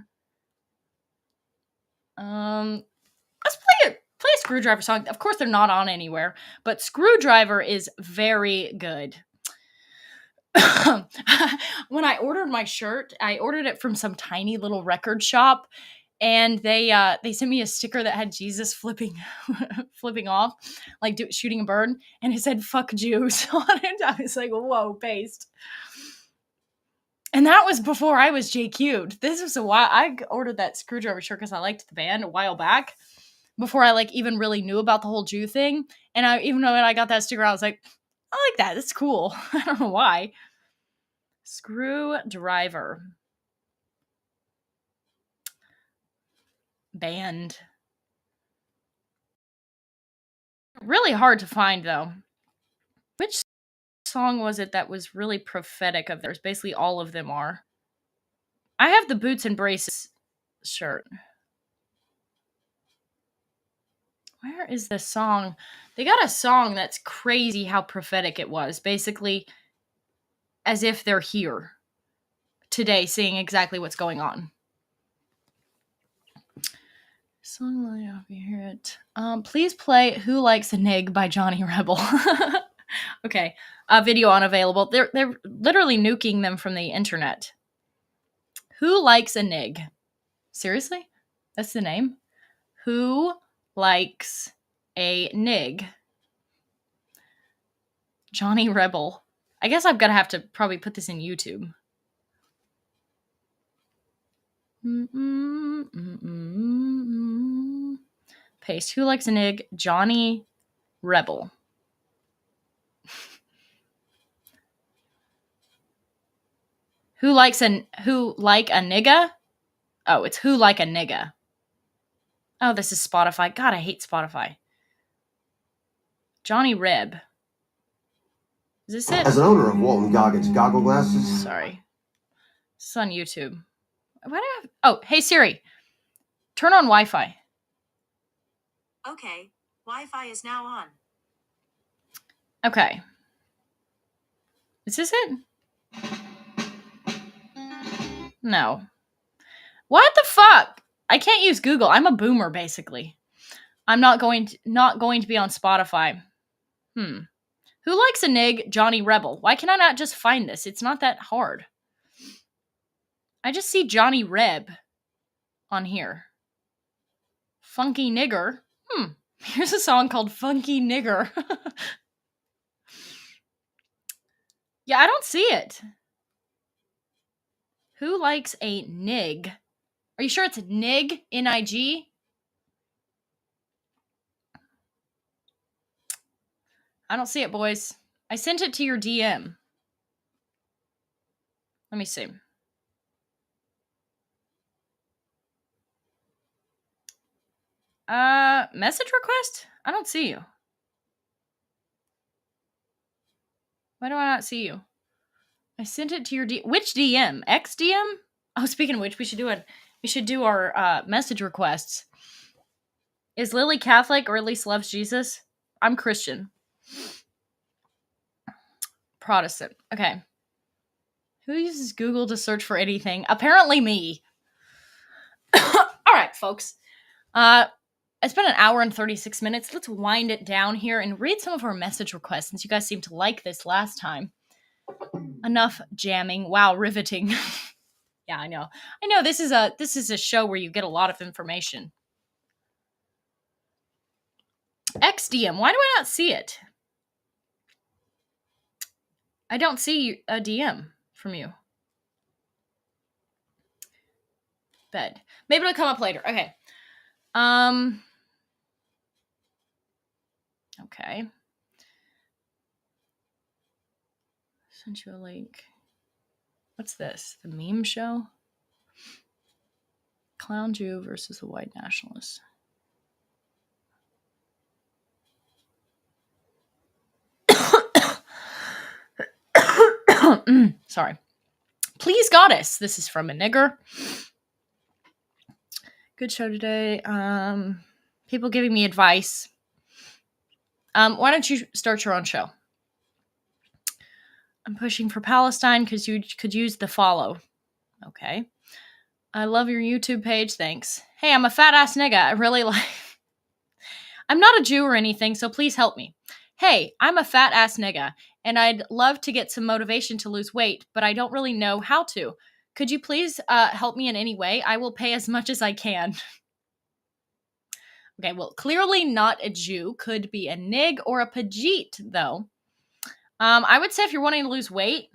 S1: Let's play a Screwdriver song. Of course, they're not on anywhere, but Screwdriver is very good. When I ordered my shirt, I ordered it from some tiny little record shop, and they sent me a sticker that had Jesus flipping off, like shooting a bird, and it said "fuck Jews" on it. I was like, whoa, paste. And that was before I was JQ'd. This was a while. I ordered that Screwdriver shirt because I liked the band a while back, before I like even really knew about the whole Jew thing. And even though I got that sticker, I was like, I like that. That's cool. I don't know why. Screwdriver. Band. Really hard to find, though. Which song was it that was really prophetic of theirs? Basically, all of them are. I have the Boots and Braces shirt. Where is the song? They got a song that's crazy how prophetic it was. Basically, as if they're here today, seeing exactly what's going on. Song line, I hope you hear it. Please play "Who Likes a Nig" by Johnny Rebel. Okay, video unavailable. They're literally nuking them from the internet. Who Likes a Nig? Seriously? That's the name? Who Likes a Nig? Johnny Rebel. I guess I'm gonna have to probably put this in YouTube. Paste. Who Likes a Nig? Johnny Rebel. Who like a nigga? Oh, it's Who Like a Nigga. Oh, this is Spotify. God, I hate Spotify. Johnny Reb. Is this it?
S4: As an owner of Walton Goggins goggle glasses.
S1: Sorry. It's on YouTube. Why do I have... Oh, hey Siri. Turn on Wi-Fi.
S5: Okay. Wi-Fi is now on.
S1: Okay. Is this it? No. What the fuck? I can't use Google. I'm a boomer, basically. I'm not going to be on Spotify. Who Likes a Nig? Johnny Rebel. Why can I not just find this? It's not that hard. I just see Johnny Reb on here. Funky Nigger. Here's a song called Funky Nigger. Yeah, I don't see it. Who Likes a Nig? Are you sure it's Nig? N-I-G? I don't see it, boys. I sent it to your DM. Let me see. Message request? I don't see you. Why do I not see you? I sent it to your which DM? X DM? Oh, speaking of which, we should do our message requests. Is Lily Catholic, or at least loves Jesus? I'm Christian. Protestant. Okay. Who uses Google to search for anything? Apparently me. All right, folks. It's been an hour and 36 minutes. Let's wind it down here and read some of our message requests since you guys seemed to like this last time. Enough jamming. Wow, riveting. Yeah, I know. This is a show where you get a lot of information. XDM. Why do I not see it? I don't see a DM from you. Bed. Maybe it'll come up later. Okay. Okay. Sent you a link. What's this? The meme show? Clown Jew versus the white nationalist. Sorry. Please, goddess. This is from a nigger. Good show today. People giving me advice. Why don't you start your own show? I'm pushing for Palestine because you could use the follow. Okay. I love your YouTube page. Thanks. Hey, I'm a fat ass nigga. I really like... I'm not a Jew or anything, so please help me. Hey, I'm a fat ass nigga, and I'd love to get some motivation to lose weight, but I don't really know how to. Could you please help me in any way? I will pay as much as I can. Okay, well, clearly not a Jew. Could be a nig or a Pajit, though. I would say if you're wanting to lose weight,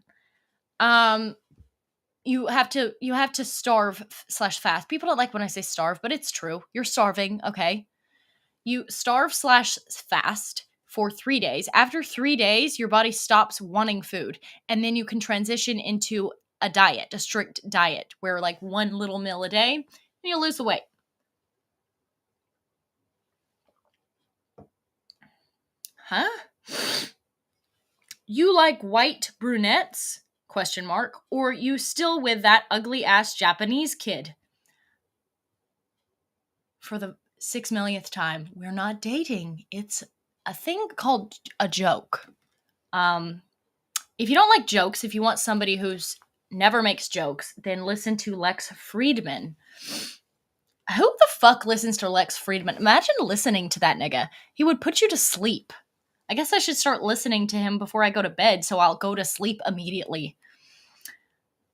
S1: you have to starve / fast. People don't like when I say starve, but it's true. You're starving, okay? You starve / fast for 3 days. After 3 days, your body stops wanting food, and then you can transition into a diet, a strict diet, where like one little meal a day, and you'll lose the weight. Huh? You like white brunettes? ? Or you still with that ugly ass Japanese kid? For the 6 millionth time, we're not dating. It's a thing called a joke. If you don't like jokes, if you want somebody who's never makes jokes, then listen to Lex Friedman. Who the fuck listens to Lex Friedman? Imagine listening to that nigga. He would put you to sleep. I guess I should start listening to him before I go to bed, so I'll go to sleep immediately.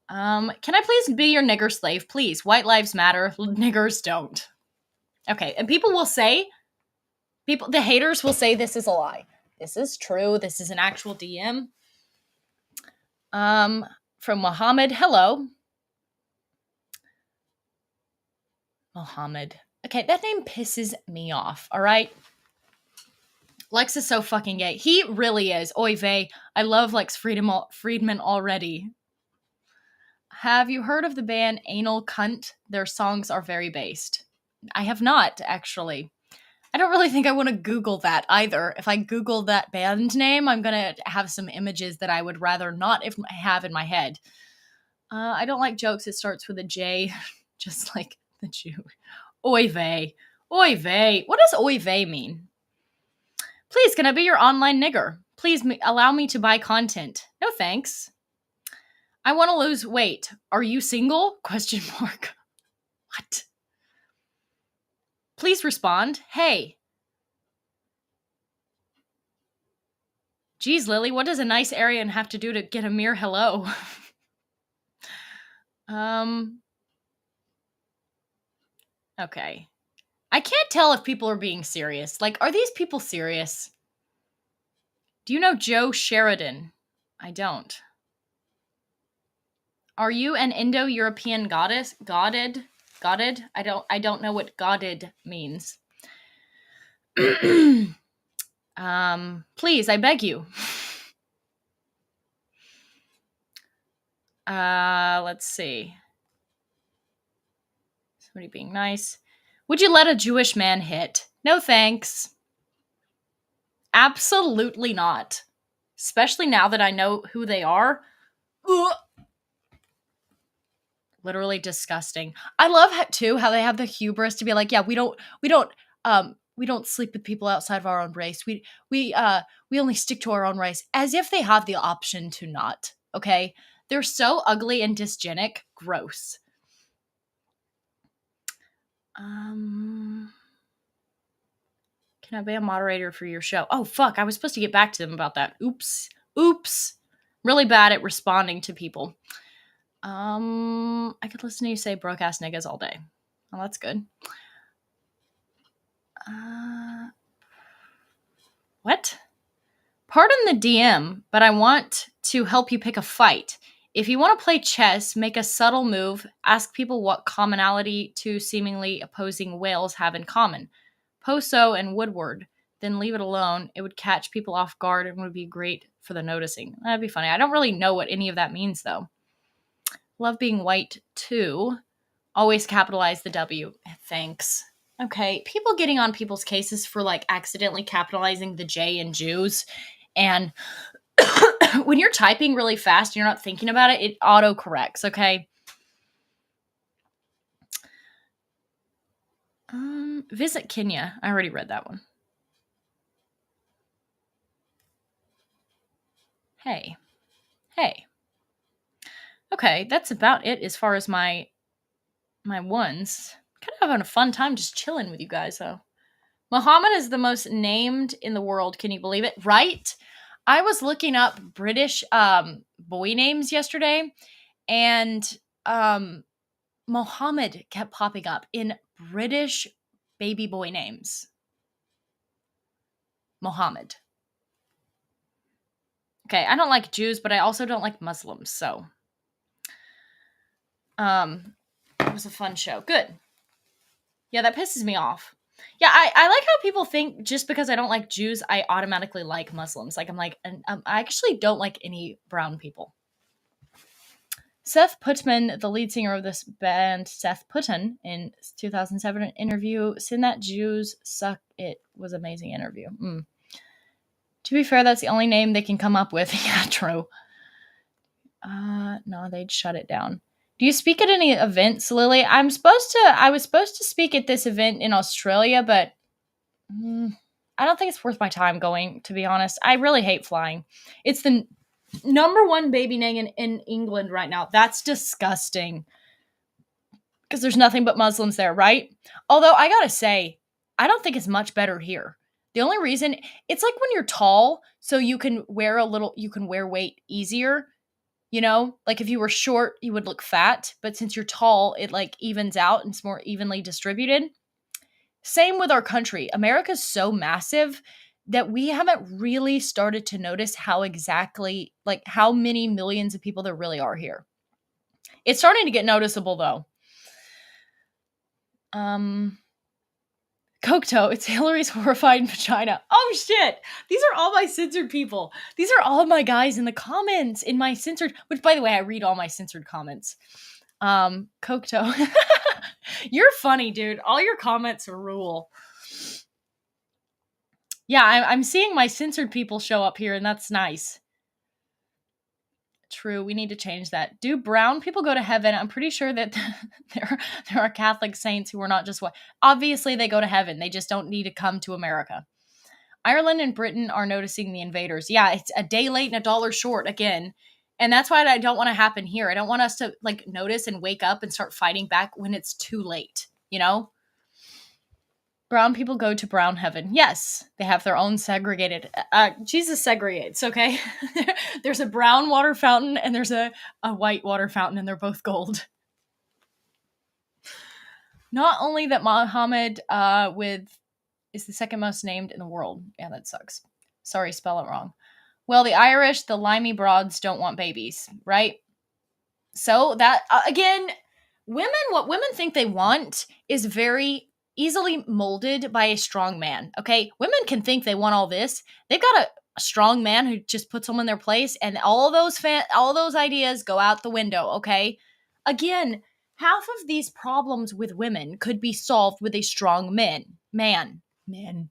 S1: Can I please be your nigger slave? Please. White lives matter. Niggers don't. Okay, and the haters will say this is a lie. This is true. This is an actual DM. From Mohammed. Hello. Mohammed. Okay, that name pisses me off, all right? Lex is so fucking gay. He really is. Oy vey. I love Lex Friedman already. Have you heard of the band Anal Cunt? Their songs are very based. I have not, actually. I don't really think I want to Google that either. If I Google that band name, I'm going to have some images that I would rather not have in my head. I don't like jokes. It starts with a J, just like the Jew. Oy vey. Oy vey. What does oy vey mean? Please, can I be your online nigger? Please allow me to buy content. No thanks. I want to lose weight. Are you single? ? What? Please respond. Hey. Geez, Lily, what does a nice Aryan have to do to get a mere hello? Okay. I can't tell if people are being serious. Like, are these people serious? Do you know Joe Sheridan? I don't. Are you an Indo-European goddess? Godded? I don't know what godded means. Please, I beg you. Let's see. Somebody being nice. Would you let a Jewish man hit? No thanks. Absolutely not. Especially now that I know who they are. Ugh. Literally disgusting. I love how they have the hubris to be like, yeah, we don't sleep with people outside of our own race. We only stick to our own race, as if they have the option to not. Okay, They're so ugly and dysgenic. Gross. Can I be a moderator for your show? Oh, fuck. I was supposed to get back to them about that. Oops. Really bad at responding to people. I could listen to you say broke ass niggas all day. Well, that's good. What? Pardon the DM, but I want to help you pick a fight. If you want to play chess, make a subtle move. Ask people what commonality two seemingly opposing whales have in common. Poso and Woodward. Then leave it alone. It would catch people off guard and would be great for the noticing. That'd be funny. I don't really know what any of that means, though. Love being white, too. Always capitalize the W. Thanks. Okay, people getting on people's cases for, like, accidentally capitalizing the J in Jews. And when you're typing really fast and you're not thinking about it, it auto-corrects, okay? Visit Kenya. I already read that one. Hey. Okay, that's about it as far as my ones. Kind of having a fun time just chilling with you guys, though. Muhammad is the most named in the world. Can you believe it? Right? I was looking up British boy names yesterday, and Muhammad kept popping up in British baby boy names. Muhammad. Okay, I don't like Jews, but I also don't like Muslims, so it was a fun show. Good. Yeah, that pisses me off. Yeah, I like how people think just because I don't like Jews, I automatically like Muslims. Like, I'm like, I actually don't like any brown people. Seth Putman, the lead singer of this band, Seth Putman, in 2007 interview, "Sin that Jews suck." It was an amazing interview. To be fair, that's the only name they can come up with. Yeah, true. No, they'd shut it down. Do you speak at any events, Lily? I was supposed to speak at this event in Australia, but I don't think it's worth my time going, to be honest. I really hate flying. It's the number one baby name in England right now. That's disgusting. Because there's nothing but Muslims there, right? Although, I gotta say, I don't think it's much better here. The only reason, it's like when you're tall, so you can wear weight easier. You know, like if you were short, you would look fat, but since you're tall, it like evens out and it's more evenly distributed. Same with our country. America's so massive that we haven't really started to notice how many millions of people there really are here. It's starting to get noticeable though. Cocteau, it's Hillary's horrified vagina. Oh shit! These are all my censored people. These are all my guys in the comments in my censored, which by the way, I read all my censored comments. Cocteau. You're funny, dude. All your comments rule. Yeah, I'm seeing my censored people show up here, and that's nice. True, we need to change that. Do brown people go to heaven? I'm pretty sure that there are Catholic saints who are not just white. Obviously, they go to heaven. They just don't need to come to America. Ireland and Britain are noticing the invaders. Yeah, it's a day late and $1 short again. And that's why I don't want to happen here. I don't want us to like notice and wake up and start fighting back when it's too late, you know? Brown people go to brown heaven. Yes, they have their own segregated. Jesus segregates, okay? There's a brown water fountain and there's a white water fountain, and they're both gold. Not only that Muhammad is the second most named in the world. Yeah, that sucks. Sorry, spell it wrong. Well, the Irish, the limey broads don't want babies, right? So that, again, what women think they want is very easily molded by a strong man, okay? Women can think they want all this. They've got a strong man who just puts them in their place, and all those ideas go out the window, okay? Again, half of these problems with women could be solved with a strong man. The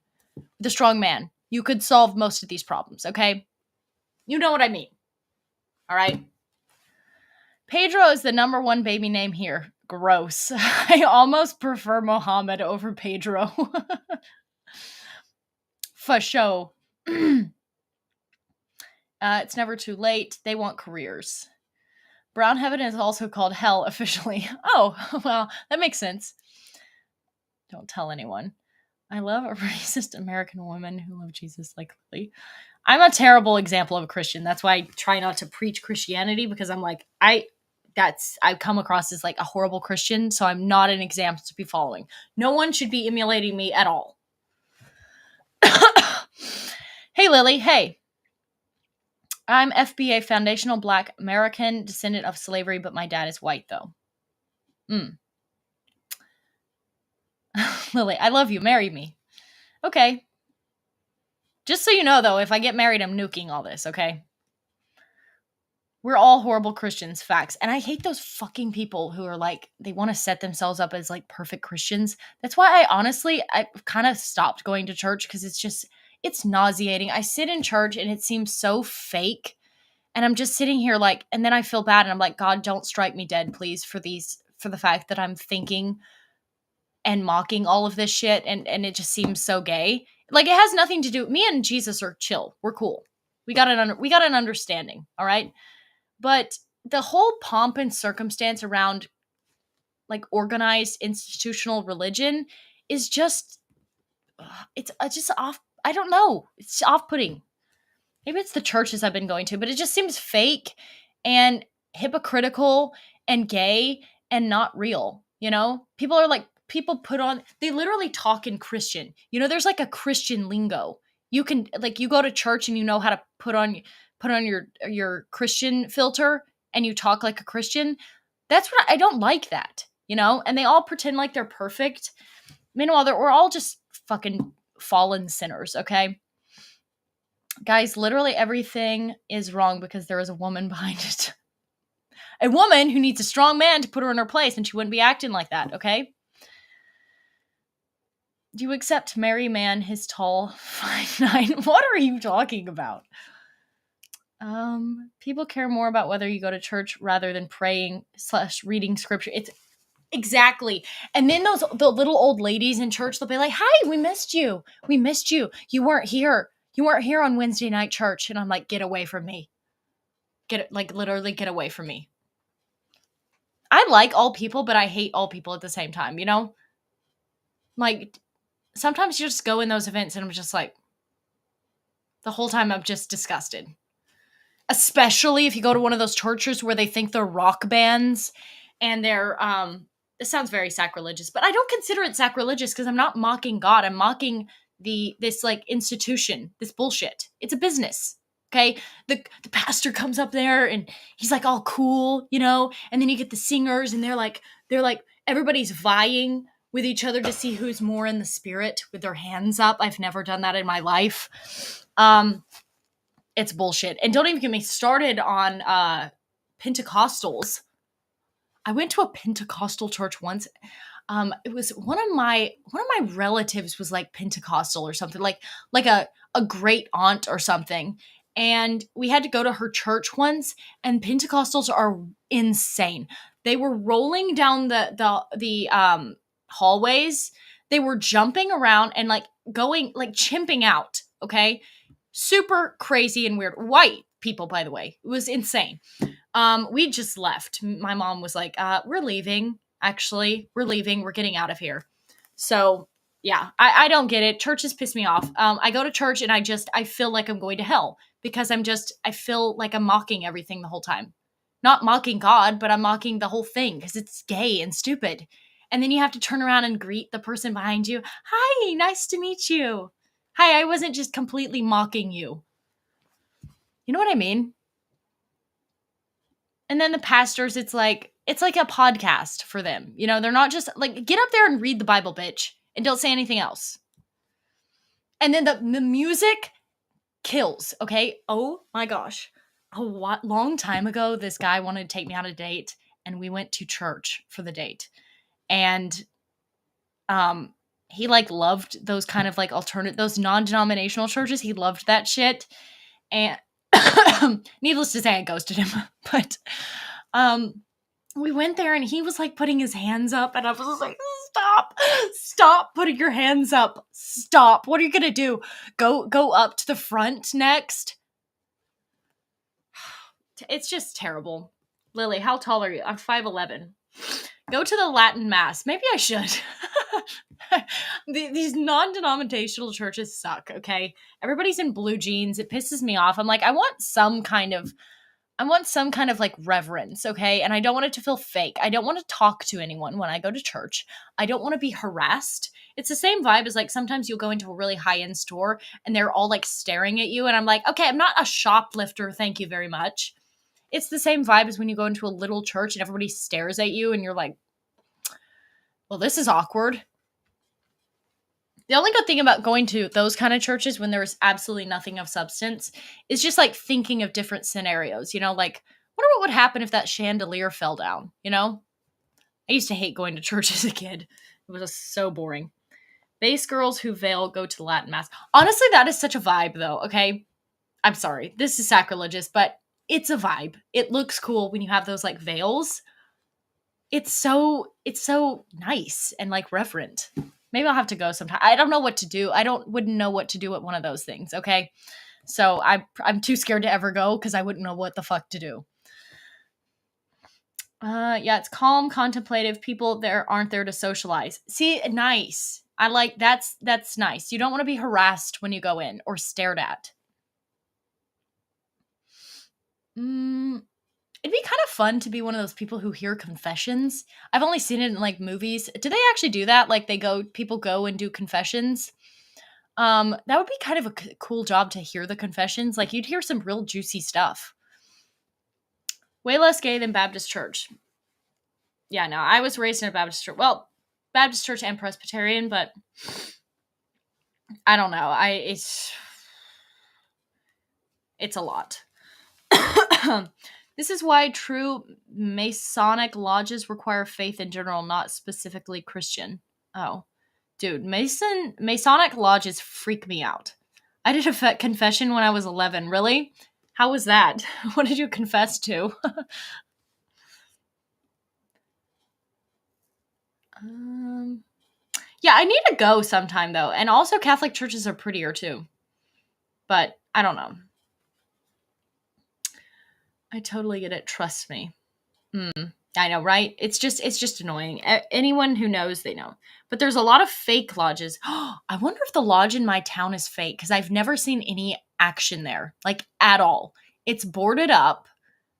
S1: strong man. You could solve most of these problems, okay? You know what I mean. All right? Pedro is the number one baby name here. Gross. I almost prefer Mohammed over Pedro. For sure. It's never too late. They want careers. Brown heaven is also called hell officially. Oh, well, that makes sense. Don't tell anyone. I love a racist American woman who love Jesus like Lilly. I'm a terrible example of a Christian. That's why I try not to preach Christianity, because I'm like, I've come across as like a horrible Christian, so I'm not an example to be following. No one should be emulating me at all. Hey, Lilly. Hey. I'm FBA, foundational Black American, descendant of slavery, but my dad is white, though. Lily, I love you. Marry me. Okay. Just so you know, though, if I get married, I'm nuking all this, okay? We're all horrible Christians, facts. And I hate those fucking people who are like, they want to set themselves up as like perfect Christians. That's why I kind of stopped going to church, because it's nauseating. I sit in church and it seems so fake. And I'm just sitting here like, and then I feel bad and I'm like, God, don't strike me dead, please, for the fact that I'm thinking and mocking all of this shit. And it just seems so gay. Like, it has nothing to do. Me and Jesus are chill. We're cool. We got an understanding. All right. But the whole pomp and circumstance around like organized institutional religion is just, it's just off. I don't know. It's off-putting. Maybe it's the churches I've been going to, but it just seems fake and hypocritical and gay and not real. You know, people they literally talk in Christian. You know, there's like a Christian lingo. You can, like, you go to church and you know how to put on your Christian filter and you talk like a Christian. That's what I don't like that, you know? And they all pretend like they're perfect. Meanwhile, we're all just fucking fallen sinners, okay? Guys, literally everything is wrong because there is a woman behind it. A woman who needs a strong man to put her in her place, and she wouldn't be acting like that, okay? Do you accept marry man his tall 5'9"? What are you talking about? People care more about whether you go to church rather than praying / reading scripture. It's exactly. And then the little old ladies in church, they'll be like, "Hi, we missed you. We missed you. You weren't here. You weren't here on Wednesday night church." And I'm like, get away from me. Literally get away from me. I like all people, but I hate all people at the same time, you know? Like, sometimes you just go in those events and I'm just like, the whole time I'm just disgusted. Especially if you go to one of those churches where they think they're rock bands and they're, this sounds very sacrilegious, but I don't consider it sacrilegious because I'm not mocking God. I'm mocking this like institution, this bullshit. It's a business. Okay. The pastor comes up there and he's like all cool, you know, and then you get the singers and they're like, everybody's vying with each other to see who's more in the spirit with their hands up. I've never done that in my life. It's bullshit. And don't even get me started on Pentecostals. I went to a Pentecostal church once. It was one of my relatives was like Pentecostal or something, like a great aunt or something. And we had to go to her church once, and Pentecostals are insane. They were rolling down the hallways. They were jumping around and like going, like chimping out. Okay. Super crazy and weird. White people, by the way. It was insane. We just left. My mom was like, we're leaving. Actually, we're leaving. We're getting out of here. So yeah, I don't get it. Churches piss me off. I go to church and I feel like I'm going to hell because I feel like I'm mocking everything the whole time. Not mocking God, but I'm mocking the whole thing because it's gay and stupid. And then you have to turn around and greet the person behind you. Hi, nice to meet you. Hi, I wasn't just completely mocking you. You know what I mean? And then the pastors, it's like a podcast for them. You know, they're not just like, get up there and read the Bible, bitch, and don't say anything else. And then the music kills, okay? Oh my gosh. A long time ago, this guy wanted to take me on a date, and we went to church for the date. And he like loved those kind of like those non-denominational churches. He loved that shit. And needless to say, I ghosted him. But we went there and he was like putting his hands up, and I was just like, stop putting your hands up. Stop. What are you going to do? Go up to the front next? It's just terrible. Lily, how tall are you? I'm 5'11". Go to the Latin Mass. Maybe I should. These non-denominational churches suck, okay? Everybody's in blue jeans. It pisses me off. I'm like, I want some kind of like reverence, okay? And I don't want it to feel fake. I don't want to talk to anyone when I go to church. I don't want to be harassed. It's the same vibe as like sometimes you'll go into a really high-end store and they're all like staring at you and I'm like, okay, I'm not a shoplifter, thank you very much. It's the same vibe as when you go into a little church and everybody stares at you and you're like, well, this is awkward. The only good thing about going to those kind of churches when there's absolutely nothing of substance is just like thinking of different scenarios, you know, like wonder what would happen if that chandelier fell down, you know? I used to hate going to church as a kid. It was just so boring. Base girls who veil go to the Latin Mass. Honestly, that is such a vibe though, okay? I'm sorry. This is sacrilegious, but it's a vibe. It looks cool when you have those like veils. It's so nice and like reverent. Maybe I'll have to go sometime. I don't know what to do. Wouldn't know what to do at one of those things, okay? So I'm too scared to ever go because I wouldn't know what the fuck to do. Yeah, it's calm, contemplative. People there aren't there to socialize. See, nice. I like that's nice. You don't want to be harassed when you go in or stared at. It'd be kind of fun to be one of those people who hear confessions. I've only seen it in like movies. Do they actually do that? Like people go and do confessions. That would be kind of a cool job to hear the confessions. Like you'd hear some real juicy stuff. Way less gay than Baptist church. Yeah, no, I was raised in a Baptist church. Well, Baptist church and Presbyterian, but I don't know. It's a lot. This is why true Masonic lodges require faith in general, not specifically Christian. Oh, dude, Masonic lodges freak me out. I did a confession when I was 11. Really? How was that? What did you confess to? Yeah, I need to go sometime though. And also Catholic churches are prettier too. But I don't know. I totally get it. Trust me. I know, right? It's just annoying. Anyone who knows, they know. But there's a lot of fake lodges. I wonder if the lodge in my town is fake because I've never seen any action there, like at all. It's boarded up,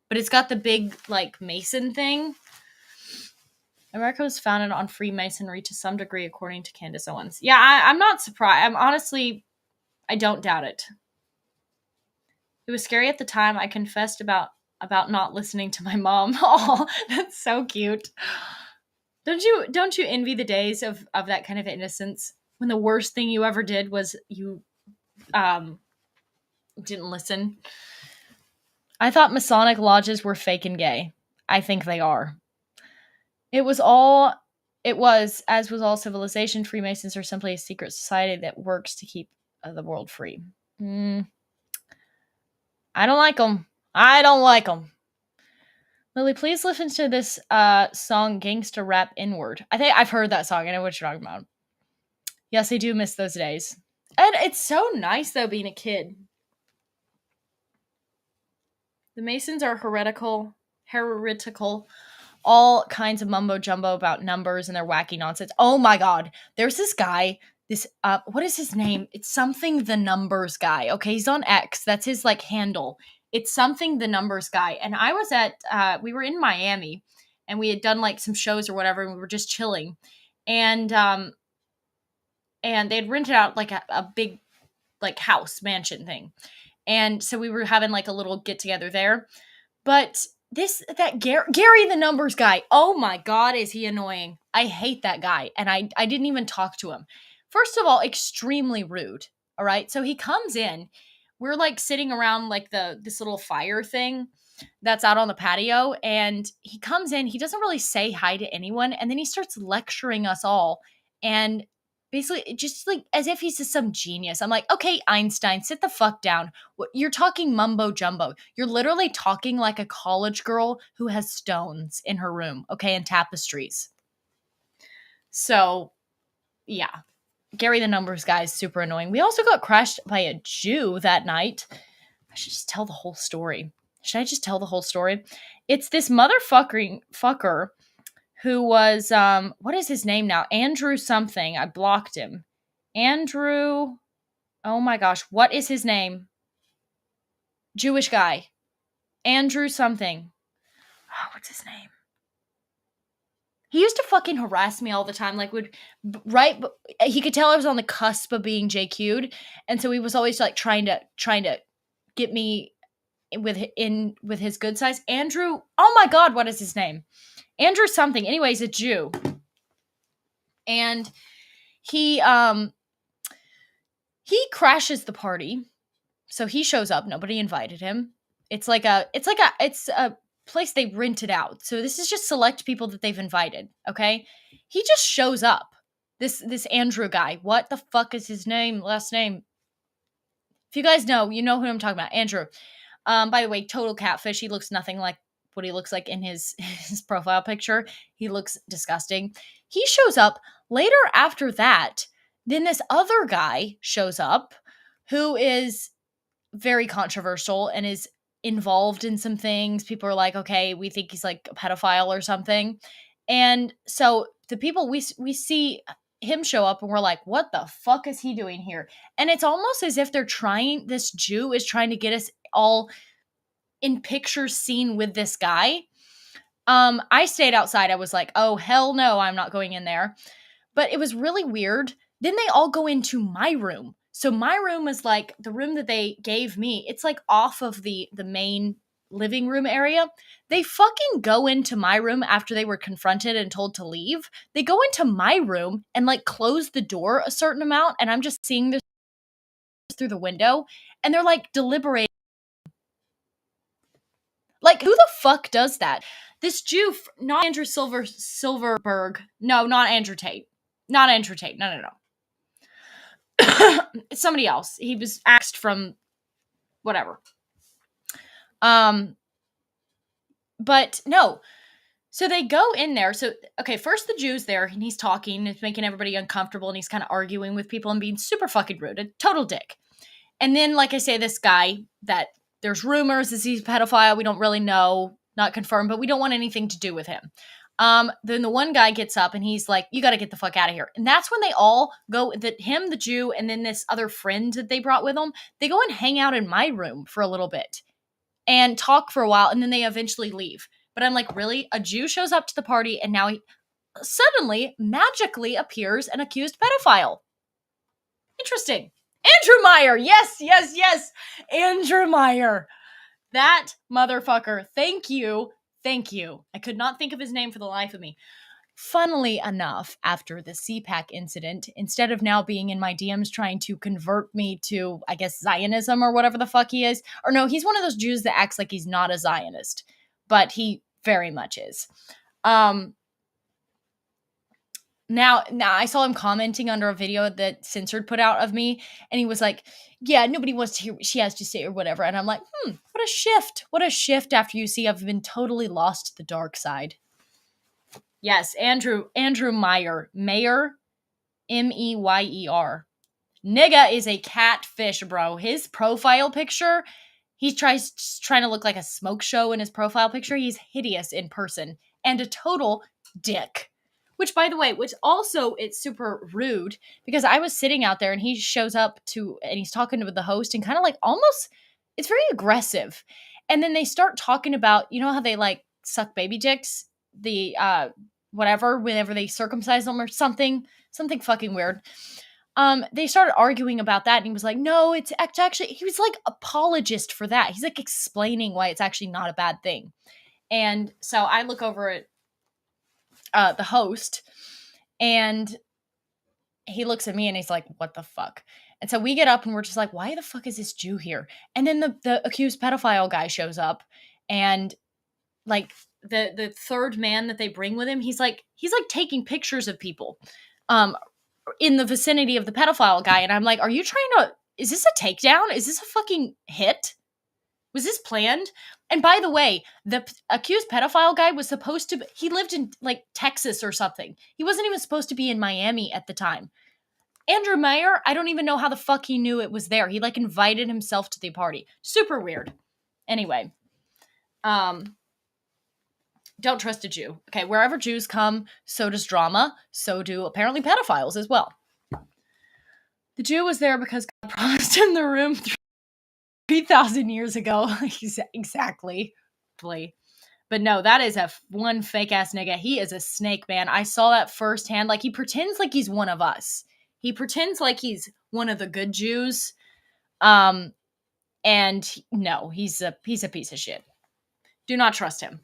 S1: but it's got the big like Mason thing. America was founded on Freemasonry to some degree, according to Candace Owens. Yeah, I'm not surprised. I don't doubt it. It was scary at the time. I confessed about not listening to my mom. Oh, that's so cute. Don't you envy the days of that kind of innocence when the worst thing you ever did was you didn't listen? I thought Masonic lodges were fake and gay. I think they are. It was, as was all civilization, Freemasons are simply a secret society that works to keep the world free. I don't like them. Lily, please listen to this song, Gangsta Rap Inward. I think I've heard that song. I know what you're talking about. Yes, I do miss those days. And it's so nice, though, being a kid. The Masons are heretical, all kinds of mumbo jumbo about numbers and their wacky nonsense. Oh my God. There's this guy, what is his name? It's something the numbers guy. Okay. He's on X. That's his like handle. It's something the numbers guy. And I was we were in Miami and we had done like some shows or whatever. And we were just chilling and they'd rented out like a big like house mansion thing. And so we were having like a little get together there, but Gary the numbers guy, oh my God, is he annoying. I hate that guy. And I didn't even talk to him. First of all, extremely rude. All right. So he comes in, we're like sitting around like this little fire thing that's out on the patio. And he comes in, he doesn't really say hi to anyone. And then he starts lecturing us all. And basically just like as if he's just some genius. I'm like, okay, Einstein, sit the fuck down. You're talking mumbo jumbo. You're literally talking like a college girl who has stones in her room, okay, and tapestries. So, yeah. Gary the numbers guy is super annoying. We also got crashed by a Jew that night. I should just tell the whole story. Should I just tell the whole story? It's this fucker who was, what is his name now? Andrew something. I blocked him. Andrew, oh my gosh, what is his name? Jewish guy. Andrew something. Oh, what's his name? He used to fucking harass me all the time. Like, he could tell I was on the cusp of being JQ'd. And so he was always like trying to get me with his good size. Andrew, oh my God, what is his name? Andrew something. Anyways, a Jew. And he crashes the party. So he shows up. Nobody invited him. It's a place they rented out. So this is just select people that they've invited. Okay. He just shows up. This Andrew guy. What the fuck is his name? Last name? If you guys know, you know who I'm talking about. Andrew. By the way, total catfish. He looks nothing like what he looks like in his profile picture. He looks disgusting. He shows up later after that. Then this other guy shows up who is very controversial and is involved in some things. People are like, okay, we think he's like a pedophile or something. And so the people we see him show up and we're like, what the fuck is he doing here? And it's almost as if this Jew is trying to get us all in pictures seen with this guy. I stayed outside. I was like, oh, hell no, I'm not going in there. But it was really weird. Then they all go into my room. So my room is like the room that they gave me. It's like off of the main living room area. They fucking go into my room after they were confronted and told to leave. They go into my room and like close the door a certain amount. And I'm just seeing this through the window. And they're like deliberating. Like, who the fuck does that? This Jew, not Andrew Silverberg. No, not Andrew Tate. Not Andrew Tate. No. It's somebody else. He was axed from whatever. But no. So they go in there. So, okay, first the Jew's there, and he's talking, it's making everybody uncomfortable, and he's kind of arguing with people and being super fucking rude. A total dick. And then, like I say, this guy that there's rumors that he's a pedophile. We don't really know, not confirmed, but we don't want anything to do with him. Then the one guy gets up and he's like, you got to get the fuck out of here. And that's when they all go, him, the Jew, and then this other friend that they brought with them, they go and hang out in my room for a little bit and talk for a while. And then they eventually leave. But I'm like, really? A Jew shows up to the party and now he suddenly magically appears an accused pedophile. Interesting. Andrew Meyer. Yes. Andrew Meyer. That motherfucker. Thank you. I could not think of his name for the life of me. Funnily enough, after the CPAC incident, instead of now being in my DMs trying to convert me to, I guess, Zionism or whatever the fuck he is, or no, he's one of those Jews that acts like he's not a Zionist, but he very much is. Now I saw him commenting under a video that Censored put out of me, and he was like, yeah, nobody wants to hear what she has to say or whatever. And I'm like, what a shift. What a shift after you see I've been totally lost to the dark side. Yes, Andrew Meyer. Mayer, Meyer. Nigga is a catfish, bro. His profile picture, he trying to look like a smoke show in his profile picture. He's hideous in person and a total dick. Which, by the way, it's super rude because I was sitting out there and he shows up and he's talking to the host and kind of like almost, it's very aggressive. And then they start talking about, you know how they like suck baby dicks? Whenever they circumcise them or something fucking weird. They started arguing about that and he was like, no, it's actually, he was like apologist for that. He's like explaining why it's actually not a bad thing. And so I look over at the host, and he looks at me and he's like, what the fuck? And so we get up and we're just like, why the fuck is this Jew here? And then the accused pedophile guy shows up, and like the third man that they bring with him, he's like taking pictures of people in the vicinity of the pedophile guy. And I'm like, is this a takedown? Is this a fucking hit? Was this planned? And by the way, the accused pedophile guy was supposed to, he lived in like Texas or something. He wasn't even supposed to be in Miami at the time. Andrew Meyer, I don't even know how the fuck he knew it was there. He like invited himself to the party. Super weird. Anyway, Don't trust a Jew. Okay, wherever Jews come, so does drama. So do apparently pedophiles as well. The Jew was there because God promised him the room 3,000 years ago. Exactly. But no, that is one fake ass nigga. He is a snake, man. I saw that firsthand. Like, he pretends like he's one of us. He pretends like he's one of the good Jews. And no, he's a piece of shit. Do not trust him.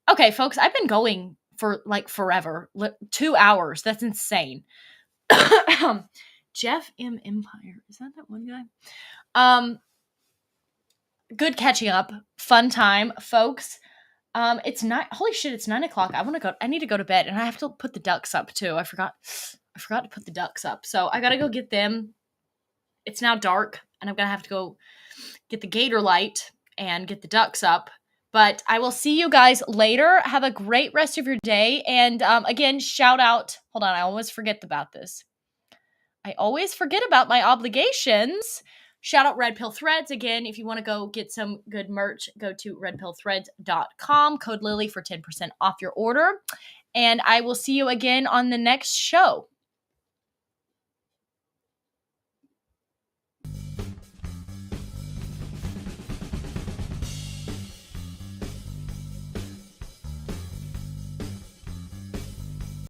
S1: Okay, folks, I've been going for like forever. 2 hours. That's insane. Jeff M. Empire. Is that one guy? Good catching up. Fun time, folks. It's not. Holy shit! It's 9 o'clock. I need to go to bed, and I have to put the ducks up too. I forgot to put the ducks up, so I gotta go get them. It's now dark, and I'm gonna have to go get the gator light and get the ducks up. But I will see you guys later. Have a great rest of your day. And again, shout out. Hold on, I always forget about this. I always forget about my obligations. Shout out Red Pill Threads. Again, if you want to go get some good merch, go to redpillthreads.com. Code Lilly for 10% off your order. And I will see you again on the next show.